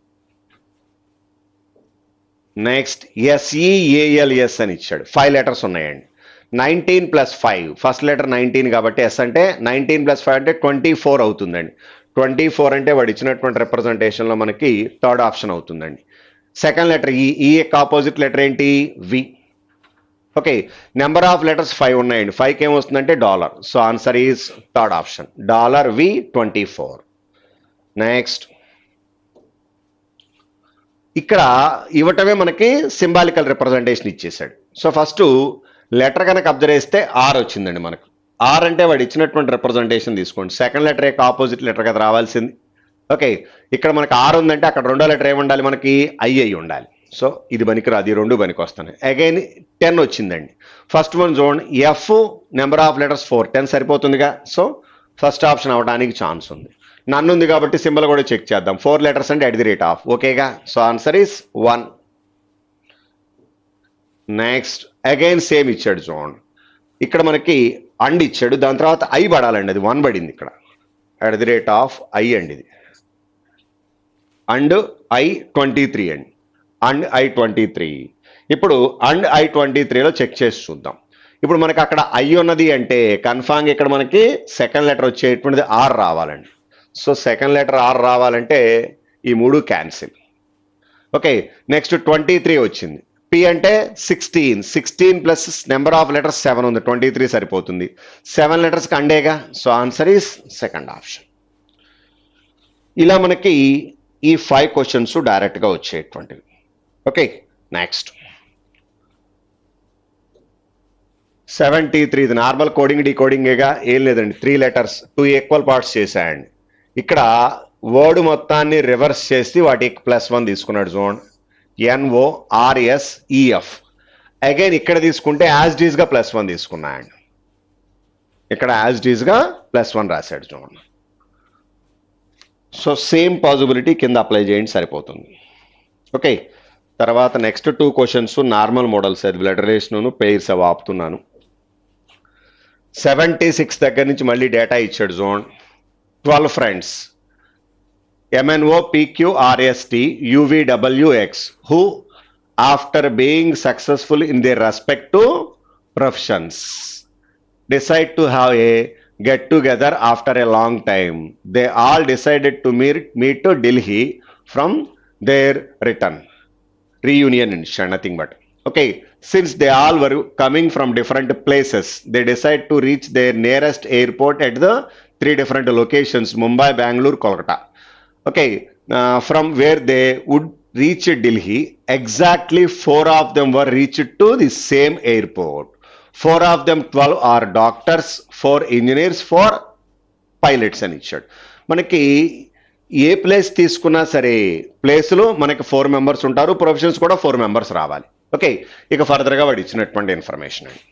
S1: next SEALS అని ఇచ్చాడు 5 లెటర్స్ ఉన్నాయండి 19 + 5 ఫస్ట్ లెటర్ 19 కాబట్టి ఎస్ అంటే 19 + 5 అంటే 24 అవుతుందండి 24 అంటే వాడు ఇచ్చినటువంటి రిప్రజెంటేషన్లో మనకి థర్డ్ ఆప్షన్ అవుతుందండి సెకండ్ లెటర్ ఈ యొక్క ఆపోజిట్ లెటర్ ఏంటి V okay number of letters 5 ఉన్నాయండి 5కి ఏమొస్తుందంటే dollar so answer is third option $V24 next ఇక్కడ ఇవ్వటమే మనకి సింబాలికల్ రిప్రజెంటేషన్ ఇచ్చేసాడు సో ఫస్ట్ లెటర్ కనుక అబ్జర్వ్ చేస్తే ఆర్ వచ్చిందండి మనకు ఆర్ అంటే వాడు ఇచ్చినటువంటి రిప్రజెంటేషన్ తీసుకోండి సెకండ్ లెటర్ యొక్క ఆపోజిట్ లెటర్ కదా రావాల్సింది ఓకే ఇక్కడ మనకి ఆర్ ఉందంటే అక్కడ రెండో లెటర్ ఏముండాలి మనకి ఐ ఉండాలి సో ఇది పనికిరాదు ఈ 2 పనికి వస్తున్నాయి అగైన్ 10 వచ్చిందండి ఫస్ట్ వన్ చూడండి ఎఫ్ నెంబర్ ఆఫ్ లెటర్స్ 4 10 సరిపోతుందిగా సో ఫస్ట్ ఆప్షన్ అవడానికి ఛాన్స్ ఉంది నన్ను ఉంది కాబట్టి సింబల్ కూడా చెక్ చేద్దాం 4 లెటర్స్ అంటే @ ఓకేగా so answer is 1 next again same ఇచ్చాడు చూడండి ఇక్కడ మనకి అండ్ ఇచ్చాడు దాని తర్వాత ఐ పడాలండి అది 1 పడింది ఇక్కడ @ అండి ఇది అండ్ I23 అండి అండ్ I23 ఇప్పుడు అండ్ I23లో చెక్ చేసి చూద్దాం ఇప్పుడు మనకి అక్కడ ఐ ఉన్నది అంటే కన్ఫామ్ ఇక్కడ మనకి సెకండ్ లెటర్ వచ్చేటువంటిది ఆర్ రావాలండి. సో సెకండ్ లెటర్ ఆర్ రావాలంటే ఈ మూడు క్యాన్సిల్. ఓకే, నెక్స్ట్ 23 వచ్చింది. పి అంటే 16 ప్లస్ నెంబర్ ఆఫ్ లెటర్స్ 7 ఉంది, 23 సరిపోతుంది. 7 లెటర్స్కి అండేగా, so answer is second option. ఇలా మనకి ఈ 5 క్వశ్చన్స్ డైరెక్ట్గా వచ్చేటువంటివి. ఓకే, నెక్స్ట్ 73 ఇది నార్మల్ కోడింగ్ డీకోడింగేగా, ఏం లేదండి. 3 లెటర్స్ 2 ఈక్వల్ పార్ట్స్ చేశాయండి. ఇక్కడ వర్డ్ మొత్తాన్ని రివర్స్ చేసి వాటికి +1 తీసుకున్నాడు. Zone NORSEF. అగైన్ ఇక్కడ తీసుకుంటే యాజ్ డీస్గా +1 తీసుకున్నాయండి. ఇక్కడ యాజ్ డీస్గా +1 రాశాడు చూడండి. సో సేమ్ పాసిబిలిటీ కింద అప్లై చేయండి, సరిపోతుంది. ఓకే, తర్వాత నెక్స్ట్ 2 క్వశ్చన్స్ నార్మల్ మోడల్స్, అది బ్లడ్ రిలేషన్ పెయిర్స్ అవి ఆపుతున్నాను. 76 దగ్గర నుంచి మళ్ళీ డేటా ఇచ్చాడు. Zone 12 friends MNOPQRST UVWX who after being successful in their respective professions decide to have a get together after a long time. They all decided to meet to Delhi from their return. Reunion and nothing but. Okay, since they all were coming from different places, they decide to reach their nearest airport at the 3 different locations: Mumbai, Bangalore, Kolkata. Okay, from where they would reach Delhi, exactly 4 of them were reached to the same airport. 4 of them 12 are doctors, 4 engineers, 4 pilots అని ఇచ్చాడు. మనకి ఏ place తీసుకున్నా సరే ప్లేస్లో మనకి 4 members ఉంటారు, professions కూడా 4 members రావాలి. ఓకే, ఇక ఫర్దర్గా వాడు ఇచ్చినటువంటి ఇన్ఫర్మేషన్ అండి.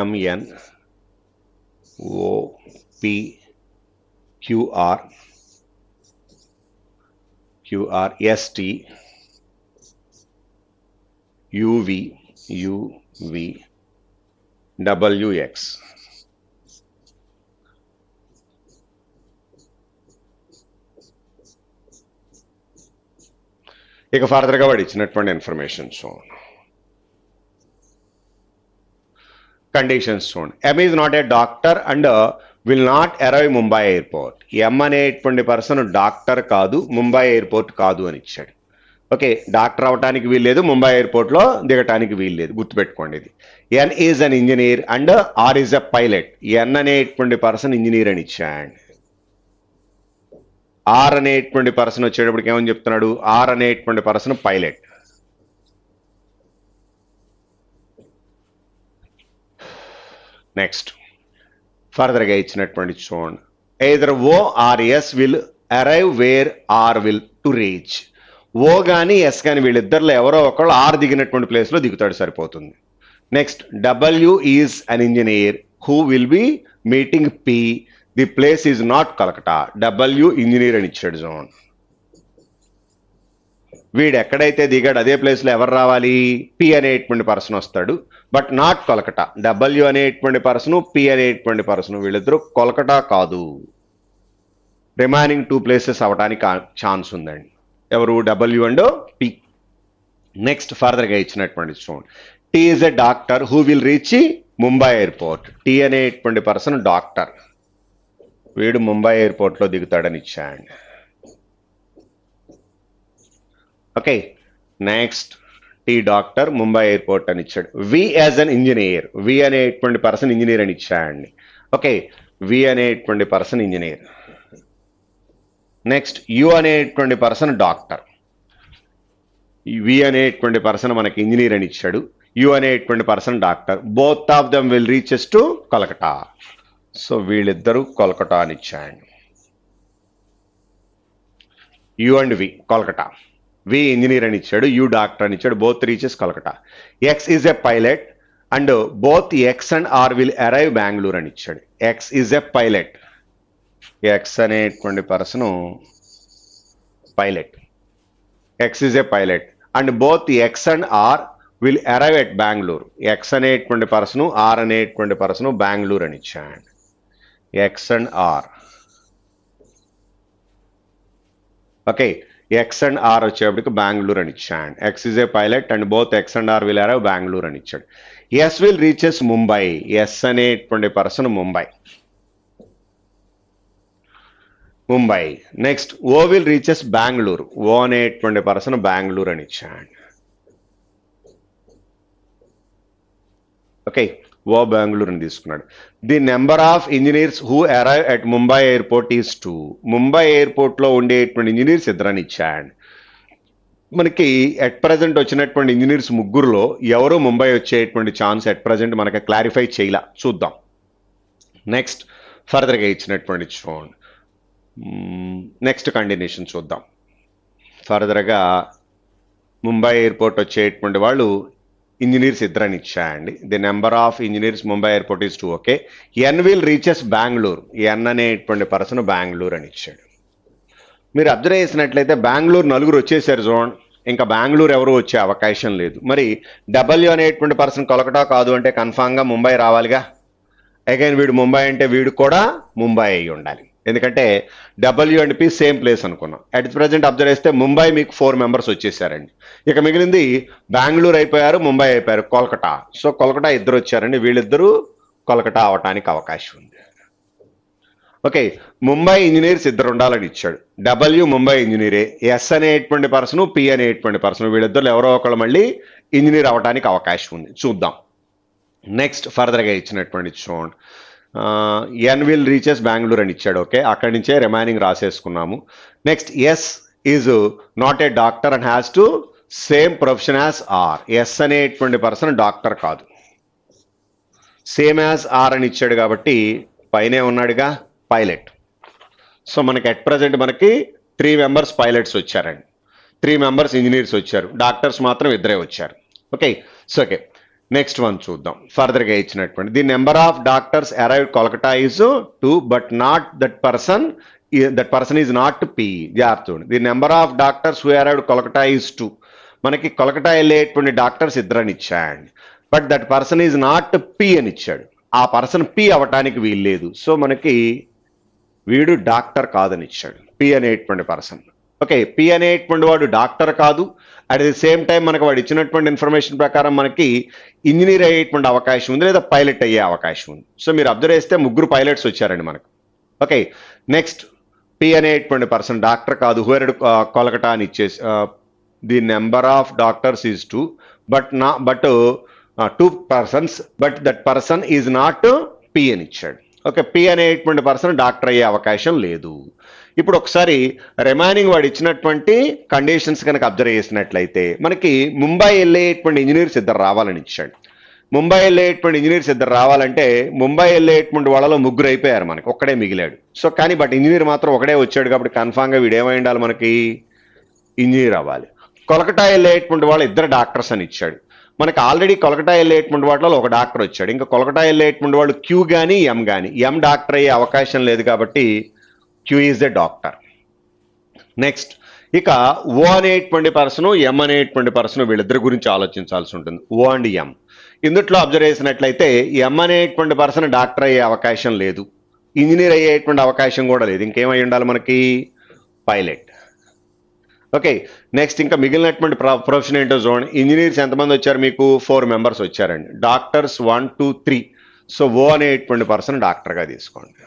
S1: MNOPQRST UVWX. ఇక ఫర్దర్గా వాడు ఇచ్చినటువంటి ఇన్ఫర్మేషన్ చూడండి. కండిషన్స్ చూడండి. M is not a doctor and will not arrive Mumbai airport. M అనేటువంటి పర్సన్ డాక్టర్ కాదు, ముంబై ఎయిర్పోర్ట్ కాదు అని ఇచ్చాడు. ఓకే, డాక్టర్ అవటానికి వీల్లేదు, ముంబై ఎయిర్పోర్ట్లో దిగటానికి వీల్లేదు, గుర్తుపెట్టుకోండి ఇది. N is an engineer and R is a pilot. N అనేటువంటి పర్సన్ ఇంజనీర్ అని ఇచ్చాడు. R అనేటువంటి పర్సన్ వచ్చేటప్పటికి ఏమని చెప్తున్నాడు, R అనేటువంటి పర్సన్ పైలట్. నెక్స్ట్ ఫర్దర్గా ఇచ్చినటువంటి చూడండి. Either O or S will arrive where R will to reach. O కానీ S కానీ వీళ్ళిద్దరిలో ఎవరో ఒకళ్ళు R దిగినటువంటి ప్లేస్లో దిగుతాడు, సరిపోతుంది. Next W is an engineer who will be meeting P. The place is not Kolkata. W engineer అని ఇచ్చాడు. జోన్ వీడు ఎక్కడైతే దిగాడు అదే ప్లేస్లో ఎవరు రావాలి, పి అనేటువంటి పర్సన్ వస్తాడు, బట్ నాట్ కోల్కటా. డబ్ల్యూ అనేటువంటి పర్సను, పి అనేటువంటి పర్సను, వీళ్ళిద్దరూ కోల్కటా కాదు. రిమైనింగ్ 2 ప్లేసెస్ అవడానికి ఛాన్స్ ఉందండి. ఎవరు, డబ్ల్యూ అండ్ పి. నెక్స్ట్ ఫర్దర్గా ఇచ్చినటువంటి చూడండి. T is a doctor who will reach Mumbai airport. T అనేటువంటి పర్సన్ డాక్టర్, వీడు ముంబై ఎయిర్పోర్ట్లో దిగుతాడని ఇచ్చాడు. Okay, next T doctor Mumbai airport అని ఇచ్చాడు. వి యాజ్ అన్ ఇంజనీర్, వి అనేటువంటి పర్సన్ ఇంజనీర్ అని ఇచ్చాడండి. ఓకే, వి అనేటువంటి పర్సన్ ఇంజనీర్. నెక్స్ట్ యు అనేటువంటి పర్సన్ డాక్టర్. వి అనేటువంటి పర్సన్ మనకి ఇంజనీర్ అని ఇచ్చాడు, యు అనేటువంటి person doctor. Both of them will reaches to Kolkata. So వీళ్ళిద్దరూ కోల్కటా అని ఇచ్చాడు. U and V Kolkata. V engineer అని ఇచ్చాడు, యు డాక్టర్ అని ఇచ్చాడు, both reaches Kolkata. X is a pilot and both X and R will arrive Bengaluru అని ఇచ్చాడు. X is a pilot, X అనేటువంటి person pilot, X is a pilot and both X and R will arrive at Bengaluru. X అనేటువంటి person, R అనేటువంటి person Bengaluru అని ఇచ్చాడు. X and R. Okay, X and R వచ్చేప్పటికి బెంగళూరు అని ఇచ్చాడు. X is a pilot and both X and R will arrive Bengaluru అని ఇచ్చాడు. S will reaches Mumbai. S అనేటువంటి person Mumbai. Next O will reaches Bengaluru. O అనేటువంటి పర్సన్ బెంగళూరు అని ఇచ్చాడు. ఓకే, ఓ బెంగళూరుని తీసుకున్నాడు. The number of engineers who arrive at Mumbai airport is 2. Mumbai ఎయిర్పోర్ట్లో ఉండేటువంటి engineers ఇద్దరని ఇచ్చాడు. మనకి ఎట్ ప్రజెంట్ వచ్చినటువంటి ఇంజనీర్స్ ముగ్గురులో ఎవరు ముంబై వచ్చేటువంటి ఛాన్స్ ఎట్ ప్రజెంట్ మనకి క్లారిఫై చేయలా, చూద్దాం. నెక్స్ట్ ఫర్దర్గా ఇచ్చినటువంటి చూడండి. నెక్స్ట్ కంటిన్యూషన్ చూద్దాం. ఫర్దర్గా ముంబై ఎయిర్పోర్ట్ వచ్చేటువంటి వాళ్ళు ఇంజనీర్స్ ఇద్దరని ఇచ్చాయండి. The number of engineers Mumbai airport is 2. Okay, N will reaches Bengaluru. N అనేటువంటి పర్సన్ బెంగళూరు అని ఇచ్చాడు. మీరు అబ్జర్వ్ చేసినట్లయితే బెంగళూరు నలుగురు వచ్చేసారు చూడండి, ఇంకా బెంగళూరు ఎవరు వచ్చే అవకాశం లేదు. మరి డబ్ల్యూ అనేటువంటి పర్సన్ కొలకటా కాదు అంటే కన్ఫామ్గా ముంబై రావాలిగా. అగైన్ వీడు ముంబై అంటే వీడు కూడా ముంబై అయి ఉండాలి, ఎందుకంటే W and P same place అనుకున్నాం. అట్ ప్రజెంట్ అబ్జర్వ్ చేస్తే ముంబై మీకు 4 మెంబర్స్ వచ్చేసారండి. ఇక మిగిలింది బెంగళూరు అయిపోయారు, ముంబై అయిపోయారు, కోల్కతా. సో కోల్కతా ఇద్దరు వచ్చారండి, వీళ్ళిద్దరూ కోల్కతా అవటానికి అవకాశం ఉంది. ఓకే, ముంబై ఇంజనీర్స్ ఇద్దరు ఉండాలని ఇచ్చాడు. డబ్ల్యూ ముంబై ఇంజనీరే, ఎస్ అనేటువంటి పర్సన్, పి అనేటువంటి పర్సన్, వీళ్ళిద్దరు ఎవరో ఒకళ్ళు మళ్ళీ ఇంజనీర్ అవడానికి అవకాశం ఉంది, చూద్దాం. నెక్స్ట్ ఫర్దర్గా ఇచ్చినటువంటి చూడండి. ఎన్ విల్ రీచెస్ బెంగళూరు అని ఇచ్చాడు. ఓకే, అక్కడి నుంచే రిమైనింగ్ రాసేసుకున్నాము. Next S is not a doctor and has to same profession as R. S అనేటువంటి పర్సన్ డాక్టర్ కాదు, సేమ్ యాజ్ ఆర్ అని ఇచ్చాడు కాబట్టి పైనే ఉన్నాడుగా పైలట్. సో మనకి అట్ ప్రజెంట్ మనకి 3 మెంబర్స్ పైలట్స్ వచ్చారండి, 3 మెంబర్స్ ఇంజనీర్స్ వచ్చారు, డాక్టర్స్ మాత్రం ఇద్దరే వచ్చారు. Okay, so okay next one చూద్దాం. ఫర్దర్గా ఇచ్చినటువంటి the number of doctors arrive Kolkata is 2 but not that person is not P. జాగ్రత్త, the number of doctors who arrived Kolkata is 2. మనకి కోల్కతా వెళ్ళేటువంటి డాక్టర్స్ ఇద్దరని ఇచ్చాడు, but that person is not P అని ఇచ్చాడు. ఆ పర్సన్ పి అవటానికి వీల్లేదు. సో మనకి వీడు డాక్టర్ కాదని ఇచ్చాడు, పి అనేటువంటి పర్సన్. ఓకే, పి అనేటువంటి వాడు డాక్టర్ కాదు, అట్ ది సేమ్ టైం మనకు వాడు ఇచ్చినటువంటి ఇన్ఫర్మేషన్ ప్రకారం మనకి ఇంజనీర్ అయ్యేటువంటి అవకాశం ఉంది, లేదా పైలట్ అయ్యే అవకాశం ఉంది. సో మీరు అబ్జర్వ్ చేస్తే 3 పైలట్స్ వచ్చారండి మనకు. ఓకే, నెక్స్ట్ పి అనేటువంటి పర్సన్ డాక్టర్ కాదు, హూఎర్డ్ కోల్కతా అని ఇచ్చేసి the number of doctors is 2 but 2 persons but that person is not P అని ఇచ్చాడు. ఓకే, పి అనేటువంటి పర్సన్ డాక్టర్ అయ్యే అవకాశం లేదు. ఇప్పుడు ఒకసారి రిమైనింగ్ వాడు ఇచ్చినటువంటి కండిషన్స్ కనుక అబ్జర్వ్ చేసినట్లయితే మనకి ముంబై వెళ్ళేటువంటి ఇంజనీర్స్ ఇద్దరు రావాలని ఇచ్చాడు. ముంబై వెళ్ళేటువంటి ఇంజనీర్స్ ఇద్దరు రావాలంటే ముంబై వెళ్ళేటువంటి వాళ్ళలో 3 అయిపోయారు, మనకి ఒక్కడే మిగిలాడు. సో కానీ బట్ ఇంజనీర్ మాత్రం ఒకడే వచ్చాడు కాబట్టి కన్ఫామ్గా వీడు ఏమై ఉండాలి, మనకి ఇంజనీర్ అవ్వాలి. కోల్కతా వెళ్ళేటువంటి వాళ్ళు 2 డాక్టర్స్ అని ఇచ్చాడు. మనకి ఆల్రెడీ కోల్కతా వెళ్ళేటువంటి వాటిలో ఒక డాక్టర్ వచ్చాడు, ఇంకా కోల్కతా వెళ్ళేటువంటి వాళ్ళు క్యూ కానీ ఎం కానీ, ఎం డాక్టర్ అయ్యే అవకాశం లేదు కాబట్టి Q is a doctor. Next ఇక ఓ అనేటువంటి పర్సన్, ఎం అనేటువంటి పర్సన్, వీళ్ళిద్దరి గురించి ఆలోచించాల్సి ఉంటుంది. ఓ అండ్ ఎం ఇందుట్లో అబ్జర్వ్ చేసినట్లయితే ఎం అనేటువంటి పర్సన్ డాక్టర్ అయ్యే అవకాశం లేదు, ఇంజనీర్ అయ్యేటువంటి అవకాశం కూడా లేదు, ఇంకేమై ఉండాలి మనకి పైలట్. ఓకే, నెక్స్ట్ ఇంకా మిగిలినటువంటి ప్రొఫెషన్ ఏంటో చూడండి. ఇంజనీర్స్ ఎంతమంది వచ్చారు మీకు? 4 మెంబర్స్ వచ్చారండి, డాక్టర్స్ 1 2 3. సో ఓ అనేటువంటి పర్సన్ డాక్టర్గా తీసుకోండి.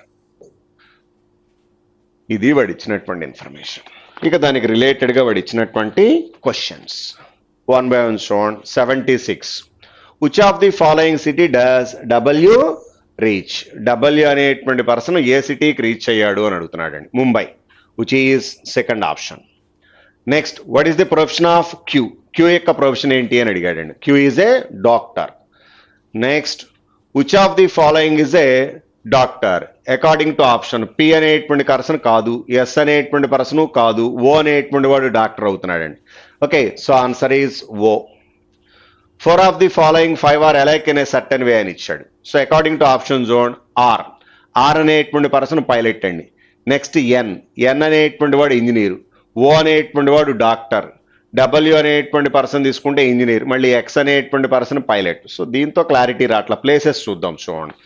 S1: ఇది వాడు ఇచ్చినటువంటి ఇన్ఫర్మేషన్. ఇక దానికి రిలేటెడ్గా వాడు ఇచ్చినటువంటి క్వశ్చన్స్ 1 by 1 చూడండి. 76 which of the following city does W reach? W అనేటువంటి పర్సన్ ఏ సిటీకి రీచ్ అయ్యాడు అని అడుగుతున్నాడండి. Mumbai, which is second option. Next what is the profession of Q? Q యొక్క ప్రొఫెషన్ ఏంటి అని అడిగాడండి. Q is a doctor. Next which of the following is a doctor according to option? P అనేటువంటి పర్సన్ కాదు, S అనేటువంటి person కాదు, O అనేటువంటి వాడు డాక్టర్ అవుతున్నాడండి. Okay, so answer is O. 4 of the following 5 are alike in a certain way అని ఇచ్చాడు. So according to option zone R. R అనేటువంటి పర్సన్ పైలట్ అండి. నెక్స్ట్ ఎన్ అనేటువంటి వాడు ఇంజనీరు, ఓ అనేటువంటి వాడు డాక్టర్, డబ్ల్యూ అనేటువంటి పర్సన్ తీసుకుంటే ఇంజనీర్, మళ్ళీ ఎక్స్ అనేటువంటి పర్సన్ పైలట్. సో దీంతో క్లారిటీ రాట్ల. ప్లేసెస్ చూద్దాం చూడండి.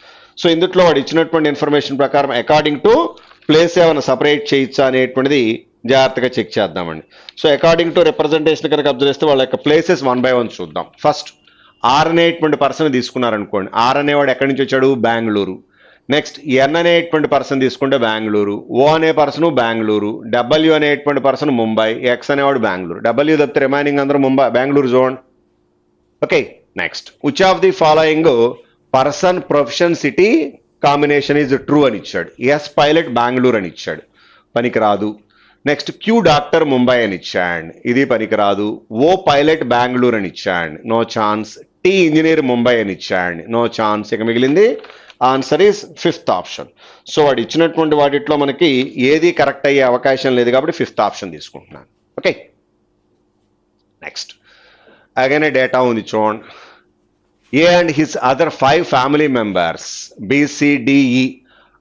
S1: సో ఇందులో వాడు ఇచ్చినటువంటి ఇన్ఫర్మేషన్ ప్రకారం అకార్డింగ్ టు ప్లేస్ ఏమైనా సపరేట్ చేయొచ్చా అనేటువంటిది జాగ్రత్తగా చెక్ చేద్దామండి. సో అకార్డింగ్ టు రిప్రజెంటేషన్ కనుక అబ్జర్వ్ చేస్తే వాళ్ళ యొక్క ప్లేసెస్ 1 by 1 చూద్దాం. ఫస్ట్ ఆర్ అనేటువంటి పర్సన్ తీసుకున్నారనుకోండి. ఆర్ అనేవాడు ఎక్కడి నుంచి వచ్చాడు? బెంగళూరు. నెక్స్ట్ ఎన్ అనేటువంటి పర్సన్ తీసుకుంటే బెంగళూరు, ఓ అనే పర్సన్ బెంగళూరు, డబ్ల్యూ అనేటువంటి పర్సన్ ముంబై, ఎక్స్ అనేవాడు బెంగళూరు. డబ్ల్యూ తప్పితే రిమైనింగ్ అందరూ Mumbai Bengaluru zone. Okay, next which of the following person profession city combination is true అని ఇచ్చాడు. ఎస్ పైలట్ బెంగళూరు అని ఇచ్చాడు, పనికిరాదు. నెక్స్ట్ క్యూ డాక్టర్ ముంబై అని ఇచ్చాడు, ఇది పనికిరాదు. ఓ పైలట్ బెంగళూరు అని ఇచ్చాడు, no chance. T engineer Mumbai అని ఇచ్చాడు, నో ఛాన్స్. ఇక మిగిలింది answer is fifth option. So వాడు ఇచ్చినటువంటి వాటిలో మనకి ఏది కరెక్ట్ అయ్యే అవకాశం లేదు కాబట్టి ఫిఫ్త్ ఆప్షన్ తీసుకుంటున్నాను. ఓకే, నెక్స్ట్ అగైన్ డేటా ఉంది చూడండి. A and his other 5 family members BCDE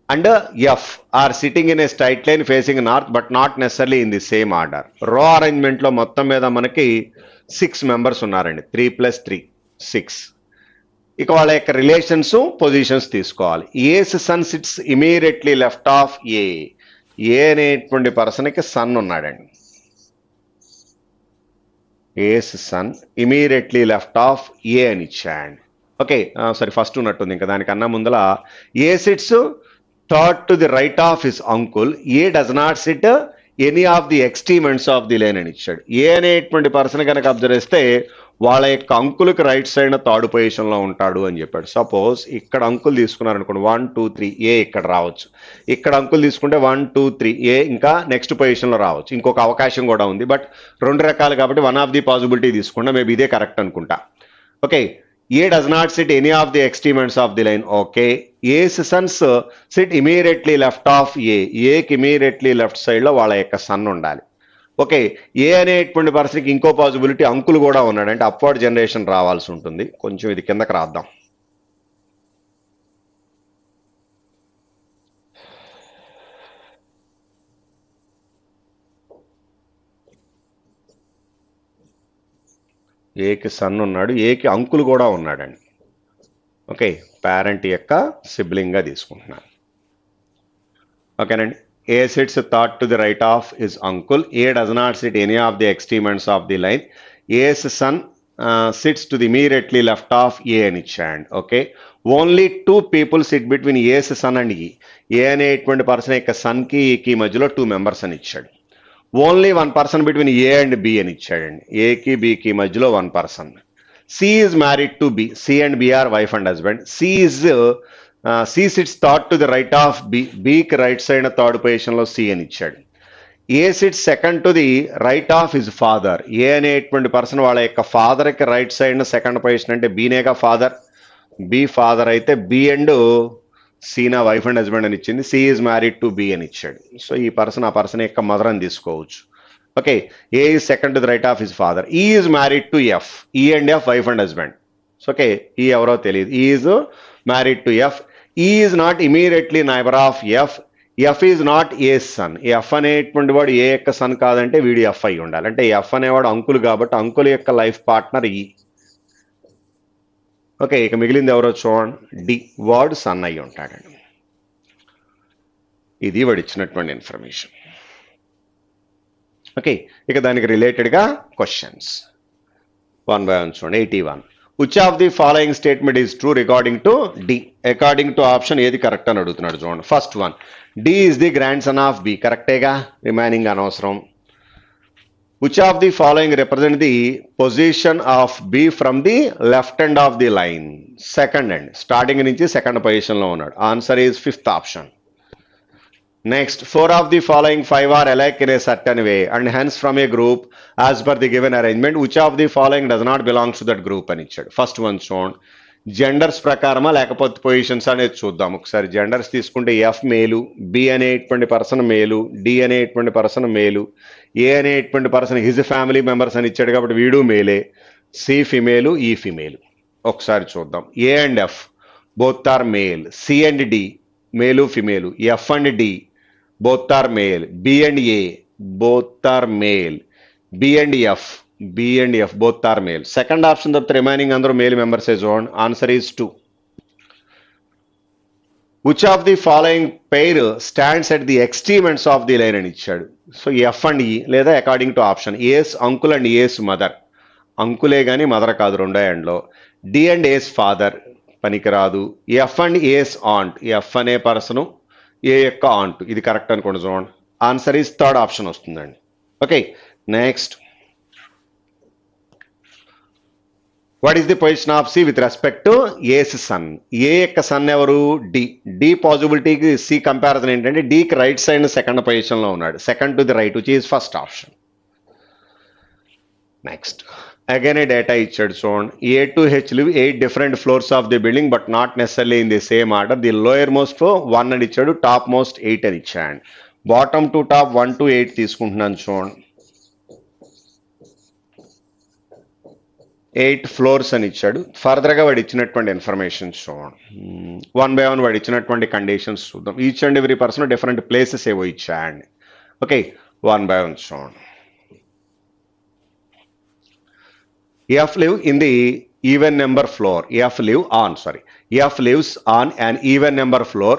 S1: and F are sitting in a straight line facing north but not necessarily in the same order. Row అరేంజ్మెంట్లో మొత్తం మీద మనకి 6 members ఉన్నారండి. 3 + 3 6. ఇక వాళ్ళ యొక్క రిలేషన్స్ పొజిషన్స్ తీసుకోవాలి. A's son sits immediately left of A. A అనేటువంటి పర్సన్కి సన్ ఉన్నాడండి. A's son immediately left of A అని ఇచ్చాడు. ఓకే, సారీ ఫస్ట్ ఉన్నట్టుంది, ఇంకా దానికన్నా ముందల A sits third to the right of his uncle, A does not sit any of the extremities of the line అని ఇచ్చాడు. ఏ అనేటువంటి పర్సన్ కనుక అబ్జర్వ్ చేస్తే వాళ్ళ యొక్క అంకుల్కి రైట్ సైడ్ థర్డ్ పొజిషన్లో ఉంటాడు అని చెప్పాడు. సపోజ్ ఇక్కడ అంకుల్ తీసుకున్నారనుకోండి, 1 2 3 ఏ ఇక్కడ రావచ్చు. ఇక్కడ అంకుల్ తీసుకుంటే 1 2 3 ఏ ఇంకా నెక్స్ట్ పొజిషన్లో రావచ్చు. ఇంకొక అవకాశం కూడా ఉంది, బట్ 2 రకాలు కాబట్టి వన్ ఆఫ్ ది పాసిబిలిటీ తీసుకుంటా. మేబీ ఇదే కరెక్ట్ అనుకుంటా. Okay, A does not sit any of the extremities of the line. Okay, A's sons sit immediately left of A. ఏకి ఇమీడియట్లీ లెఫ్ట్ సైడ్లో వాళ్ళ యొక్క సన్ ఉండాలి. ఓకే, ఏ అనేటువంటి పర్సన్కి ఇంకో పాసిబిలిటీ అంకుల్ కూడా ఉన్నాడు, అంటే అప్వర్డ్ జనరేషన్ రావాల్సి ఉంటుంది. కొంచెం ఇది కిందకి రాద్దాం. ఏకి సన్ ఉన్నాడు, ఏకి అంకుల్ కూడా ఉన్నాడండి. ఓకే, పేరెంట్ యొక్క సిబ్లింగ్గా తీసుకుంటున్నాను. ఓకేనండి. A sits third to the right of his uncle. A does not sit any of the extrements of the line. A's son sits to the immediately left of A అని ఇచ్చాడు. Okay, only 2 people sit between A's son and E. ఏ అనేటువంటి person యొక్క సన్కి ఈకి మధ్యలో 2 members అని ఇచ్చాడు. Only 1 person between A and B అని ఇచ్చాడండి. ఏకి బికి మధ్యలో 1 person. C is married to B. C and B are wife and husband. C sits third to the right of B. బికి రైట్ సైడ్ థర్డ్ పొజిషన్లో C అని ఇచ్చాడు. A sits second to the right of his father. A అనేటువంటి person వాళ్ళ యొక్క ఫాదర్కి right side second position, అంటే బీనేగా ఫాదర్. బి ఫాదర్ అయితే బి అండ్ సీనా వైఫ్ అండ్ హస్బెండ్ అని ఇచ్చింది. C is married to B అని ఇచ్చాడు. సో ఈ పర్సన్ ఆ పర్సన్ యొక్క మదర్ అని తీసుకోవచ్చు. Okay, A is second to the right of his father. ఈ ఈజ్ మ్యారీడ్ టు ఎఫ్. ఈ and F wife and husband. So okay, ఈ ఎవరో తెలియదు. ఈ is married to F. E is not immediately neighbor of F. F is not A's son. F అనేటువంటి వాడు ఏ యొక్క sun కాదంటే వీడి F అయి ఉండాలి. అంటే F అనేవాడు అంకుల్ కాబట్టి అంకుల్ యొక్క లైఫ్ పార్ట్నర్ E. ఓకే, ఇక మిగిలింది ఎవరో చూడండి. డి, వాడు సన్ అయి ఉంటాడండి. ఇది వాడు ఇచ్చినటువంటి ఇన్ఫర్మేషన్. ఓకే, ఇక దానికి రిలేటెడ్గా క్వశ్చన్స్ 1 by 1 చూడండి. 81. Which of the following statement is true regarding to D? According to option ఏది కరెక్ట్ అని అడుగుతున్నాడు చూడండి. First one, D is the grandson of B. కరెక్టేగా, రిమైనింగ్ అనవసరం. Which of the following represent the position of B from the left end of the line? Second and starting నుంచి second పొజిషన్లో ఉన్నాడు. Answer is fifth option. Next, 4 of the following 5 are alike in a certain way and hence from a group as per the given arrangement. Which of the following does not belong to that group అని ఇచ్చాడు. First one చూడండి, genders ప్రకారమా లేకపోతే positions అనేది చూద్దాం ఒకసారి. Genders తీసుకుంటే F మేలు, B అనేటువంటి పర్సన్ మేలు, డి అనేటువంటి పర్సన్ మేలు, ఏ అనేటువంటి పర్సన్ హిజ్ ఫ్యామిలీ మెంబర్స్ అని ఇచ్చాడు కాబట్టి వీడు మేలే, సి ఫిమేలు, ఈ ఫిమేలు. ఒకసారి చూద్దాం. A and F both are male. C and D male female. F and D both are male. B and A both are male. B and F both are male. Second option the remaining under male members is on. Answer is 2. Which of the following pair stands at the extreme ends of the line అని ఇచ్చాడు. So F and E లేదా according to option. A's uncle and A's mother, అంకులే కానీ mother కాదు రెండో ఎండ్లో. D and A's father పనికిరాదు. F and A's aunt, F అనే పర్సను ఏ యొక్క ఆంట్, ఇది కరెక్ట్ అనుకోండి. చూడండి ఆన్సర్ ఈస్ థర్డ్ ఆప్షన్ వస్తుందండి. Okay next, what is the position of C with respect to A's son? A యొక్క son ఎవరు? D. D పాజిబిలిటీకి సి కంపారిజన్ ఏంటంటే డికి రైట్ సైడ్ సెకండ్ పొజిషన్లో ఉన్నాడు, second to the right which is first option. Next again a data ఇచ్చాడు చూడండి. A to H live 8 different floors of the building but not necessarily in the same order. The lower most 1 అని ఇచ్చాడు, top most 8 అని ఇచ్చాడు. Bottom to top 1 to 8 తీసుకుంటున్నాను చూడండి. 8 floors అని ఇచ్చాడు. ఫర్దర్గా వాడు ఇచ్చినటువంటి ఇన్ఫర్మేషన్ చూడండి. 1 by 1 వాడు ఇచ్చినటువంటి కండిషన్స్ చూద్దాం. Each and every person different places ఏవో ఇచ్చాడు. ఓకే 1 by 1 చూడండి. F live in the even number floor. F lives on an even number floor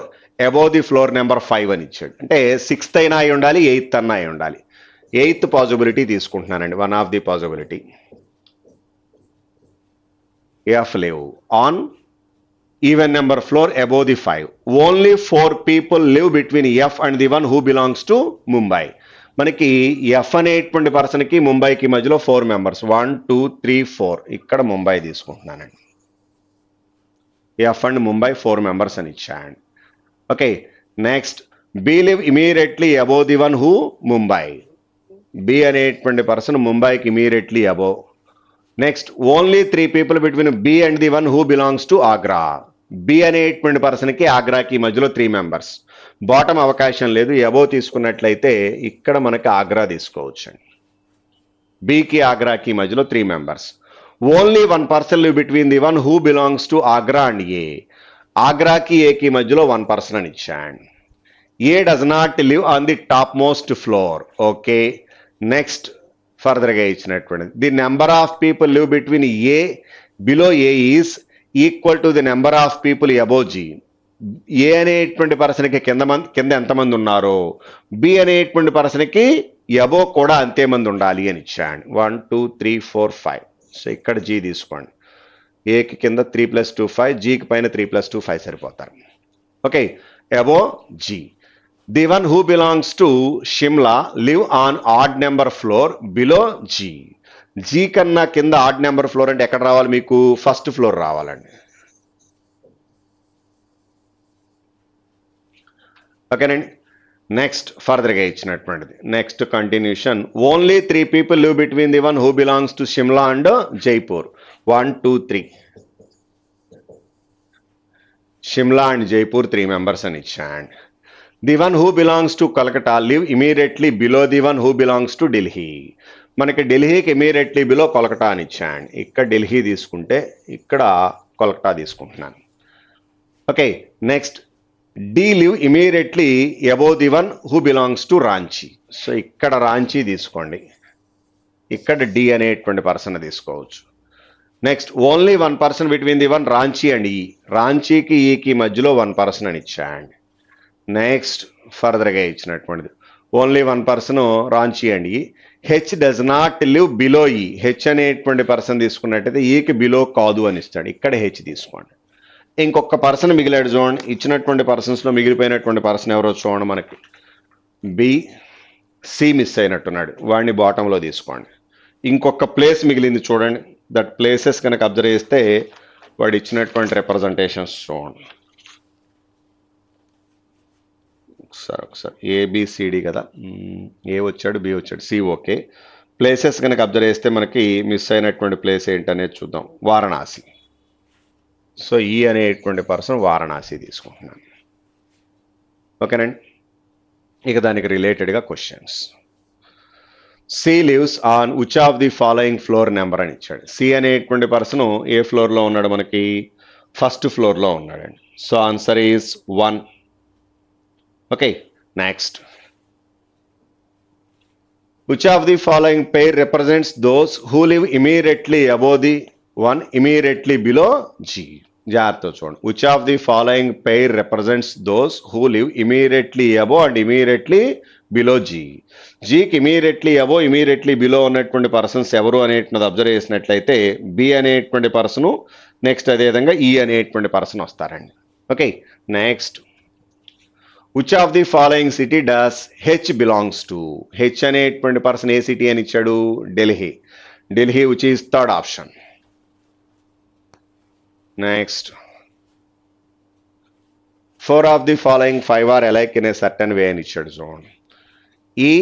S1: above the floor number 5 అని ఇచ్చాడు. అంటే 6th అయినా అయి ఉండాలి, 8th అన్నా అయి ఉండాలి. 8th పాజిబిలిటీ తీసుకుంటున్నానండి, one of the possibility. F live on even number floor above the 5. Only 4 people live between F and the one who belongs to Mumbai. మనకి ఎఫ్ అనేటువంటి పర్సన్కి ముంబైకి మధ్యలో 4 మెంబర్స్ 1 2 3 4. ఇక్కడ ముంబై తీసుకుంటున్నానండి. ఎఫ్ అండ్ ముంబై 4 మెంబర్స్ అని ఇచ్చాను. Okay next, B live immediately above the one who Mumbai. B అనేటువంటి పర్సన్ ముంబైకి immediately above. Next, only 3 people between B and the one who belongs to Agra. B అనేటువంటి పర్సన్కి ఆగ్రాకి మధ్యలో 3 మెంబర్స్. బాటమ్ అవకాశం లేదు, అబోవ్ తీసుకున్నట్లయితే ఇక్కడ మనకి ఆగ్రా తీసుకోవచ్చండి. బికి ఆగ్రాకి మధ్యలో 3 members. Only 1 person live between the one who belongs to Agra and A. ఆగ్రాకి ఏకి మధ్యలో 1 person అని ఇచ్చాను. A does not live on the top most floor. Okay next, ఫర్దర్గా ఇచ్చినటువంటిది the number of people live between A below A is equal to the number of people above G. A అనేటువంటి పర్సన్కి కింద ఎంతమంది ఉన్నారో B అనేటువంటి పర్సన్కి above కూడా అంతే మంది ఉండాలి అని ఇచ్చాను. 1 2 3 4 5. సో ఇక్కడ జీ తీసుకోండి. ఏకి కింద 3 + 2 5, జీకి పైన 3 + 2 5 సరిపోతారు. Okay above G. The one who belongs to Shimla live on odd number floor below G. G కన్నా కింద ఆడ్ నెంబర్ ఫ్లోర్ అంటే ఎక్కడ రావాలి మీకు? ఫస్ట్ ఫ్లోర్ రావాలండి. ఓకేనండి నెక్స్ట్, ఫర్దర్గా ఇచ్చినటువంటిది next continuation. Only 3 people live between the one who belongs to Shimla and Jaipur. 1 2 3. Shimla and Jaipur 3 members అని ఇచ్చాను. The one who belongs to Kolkata live immediately below the one who belongs to Delhi. మనకి ఢిల్లీకి ఇమీడియట్లీ బిలో కోల్కతా అని ఇచ్చాను. ఇక్కడ ఢిల్లీ తీసుకుంటే ఇక్కడ కోల్కతా తీసుకుంటున్నాను. Okay next, D live immediately above the one who belongs to Ranchi. So ఇక్కడ రాంచీ తీసుకోండి, ఇక్కడ డి అనేటువంటి పర్సన్ తీసుకోవచ్చు. Next, only 1 person between the one Ranchi and E. రాంచీకి ఈకి మధ్యలో 1 person అని ఇచ్చాండి. నెక్స్ట్, ఫర్దర్గా ఇచ్చినటువంటిది ఓన్లీ 1 person రాంచీ అండ్ ఈ. H does not live below ఈ. హెచ్ అనేటువంటి పర్సన్ తీసుకున్నట్టయితే ఈకి బిలో కాదు అని ఇస్తాడు. ఇక్కడ హెచ్ తీసుకోండి. ఇంకొక పర్సన్ మిగిలాడు చూడండి. ఇచ్చినటువంటి పర్సన్స్లో మిగిలిపోయినటువంటి పర్సన్ ఎవరో చూడండి. మనకి బి సి మిస్ అయినట్టున్నాడు, వాడిని బాటంలో తీసుకోండి. ఇంకొక ప్లేస్ మిగిలింది చూడండి. దట్ ప్లేసెస్ కనుక అబ్జర్వ్ చేస్తే వాడు ఇచ్చినటువంటి రిప్రజెంటేషన్స్ చూడండి. ఒకసారి ఏబిసిడి కదా, ఏ వచ్చాడు బి వచ్చాడు సి. ఓకే ప్లేసెస్ కనుక అబ్జర్వ్ చేస్తే మనకి మిస్ అయినటువంటి ప్లేస్ ఏంటనేది చూద్దాం. వారణాసి. సో ఈ అనేటువంటి పర్సన్ వారణాసి తీసుకుంటున్నాను. ఓకేనండి, ఇక దానికి రిలేటెడ్గా questions. C lives on which of the following floor number అని ఇచ్చాడు. సి అనేటువంటి పర్సన్ ఏ ఫ్లోర్లో ఉన్నాడు? మనకి ఫస్ట్ ఫ్లోర్లో ఉన్నాడండి. So answer is 1. Okay next, which of the following pair represents those who live immediately above the one immediately below G. జాగ్రత్త చూడండి. Which of the following pair represents those who live immediately above and immediately below G. జీకి immediately above immediately below ఉన్నటువంటి persons ఎవరు అనేటువంటిది observe చేసినట్లయితే B అనేటువంటి person, next అదేవిధంగా ఈ అనేటువంటి పర్సన్ వస్తారండి. Okay, next which of the following city does H belongs to. H అనేటువంటి పర్సన్ ఏ సిటీ అని ఇచ్చాడు? Delhi. Delhi which is third option. Next 4 of the following 5 are alike in a certain way అని ఇచ్చాడు చూడండి. ఈ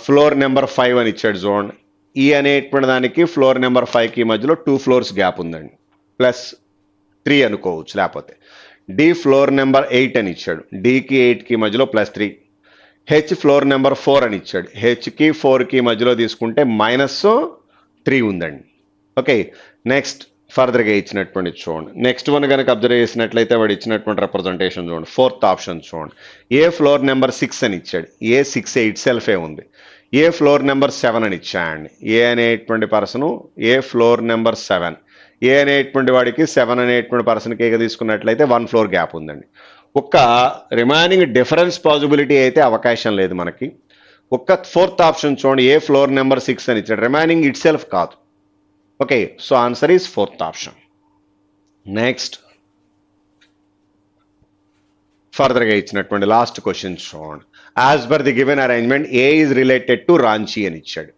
S1: ఫ్లోర్ నెంబర్ 5 అని ఇచ్చాడు చూడండి. ఈ అనేటువంటి దానికి ఫ్లోర్ నెంబర్ 5కి మధ్యలో 2 ఫ్లోర్స్ గ్యాప్ ఉందండి, +3 అనుకోవచ్చు. లేకపోతే డి ఫ్లోర్ నెంబర్ 8 అని ఇచ్చాడు, డికి 8కి మధ్యలో +3. హెచ్ ఫ్లోర్ నెంబర్ 4 అని ఇచ్చాడు, హెచ్కి 4కి మధ్యలో తీసుకుంటే -3 ఉందండి. ఓకే, నెక్స్ట్ ఫర్దర్గా ఇచ్చినటువంటి చూడండి. నెక్స్ట్ వన్ కనుక అబ్జర్వ్ చేసినట్లయితే వాడు ఇచ్చినటువంటి రిప్రజెంటేషన్ చూడండి. 4th ఆప్షన్ చూడండి. ఏ ఫ్లోర్ నెంబర్ 6 అని ఇచ్చాడు, ఏ 6 ఇట్ సెల్ఫే ఉంది. ఏ ఫ్లోర్ నెంబర్ 7 అని ఇచ్చాడండి. ఏ అనేటువంటి పర్సను ఏ ఫ్లోర్ నెంబర్ 7, ఏ అనేటువంటి వాడికి 7 అనేటువంటి పర్సన్కి ఏగా తీసుకున్నట్లయితే 1 ఫ్లోర్ గ్యాప్ ఉందండి. ఒక్క రిమైనింగ్ డిఫరెన్స్ పాసిబిలిటీ అయితే అవకాశం లేదు మనకి. ఒక్క 4th ఆప్షన్ చూడండి, ఏ ఫ్లోర్ నెంబర్ 6 అని ఇచ్చాడు, రిమైనింగ్ ఇట్ సెల్ఫ్ కాదు. Okay, so answer is 4th option. Next ఫర్దర్గా ఇచ్చినటువంటి లాస్ట్ క్వశ్చన్ చూడండి. As per the given arrangement A is related to Ranchi అని ఇచ్చాడు.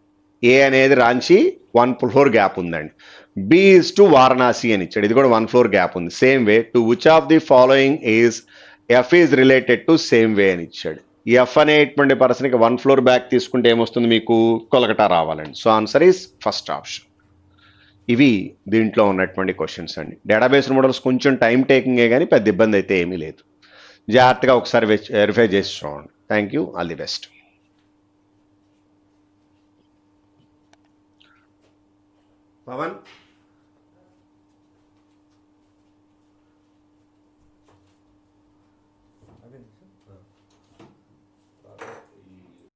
S1: ఏ అనేది రాంచీ 1 ఫ్లోర్ గ్యాప్ ఉందండి. బి ఈజ్ టు వారణాసి అని ఇచ్చాడు, ఇది కూడా 1 ఫ్లోర్ గ్యాప్ ఉంది. Same way to which of the following is F is related to same way అని ఇచ్చాడు. ఎఫ్ అనేటువంటి పర్సన్కి 1 ఫ్లోర్ బ్యాక్ తీసుకుంటే ఏమొస్తుంది మీకు? కొలకటా రావాలండి. So answer is first option. ఇవి దీంట్లో ఉన్నటువంటి క్వశ్చన్స్ అండి. డేటాబేస్ మోడల్స్ కొంచెం టైం టేకింగే కానీ పెద్ద ఇబ్బంది అయితే ఏమీ లేదు. జాగ్రత్తగా ఒకసారి వెరిఫై చేసి చూడండి. Thank you, all the best. Pawan.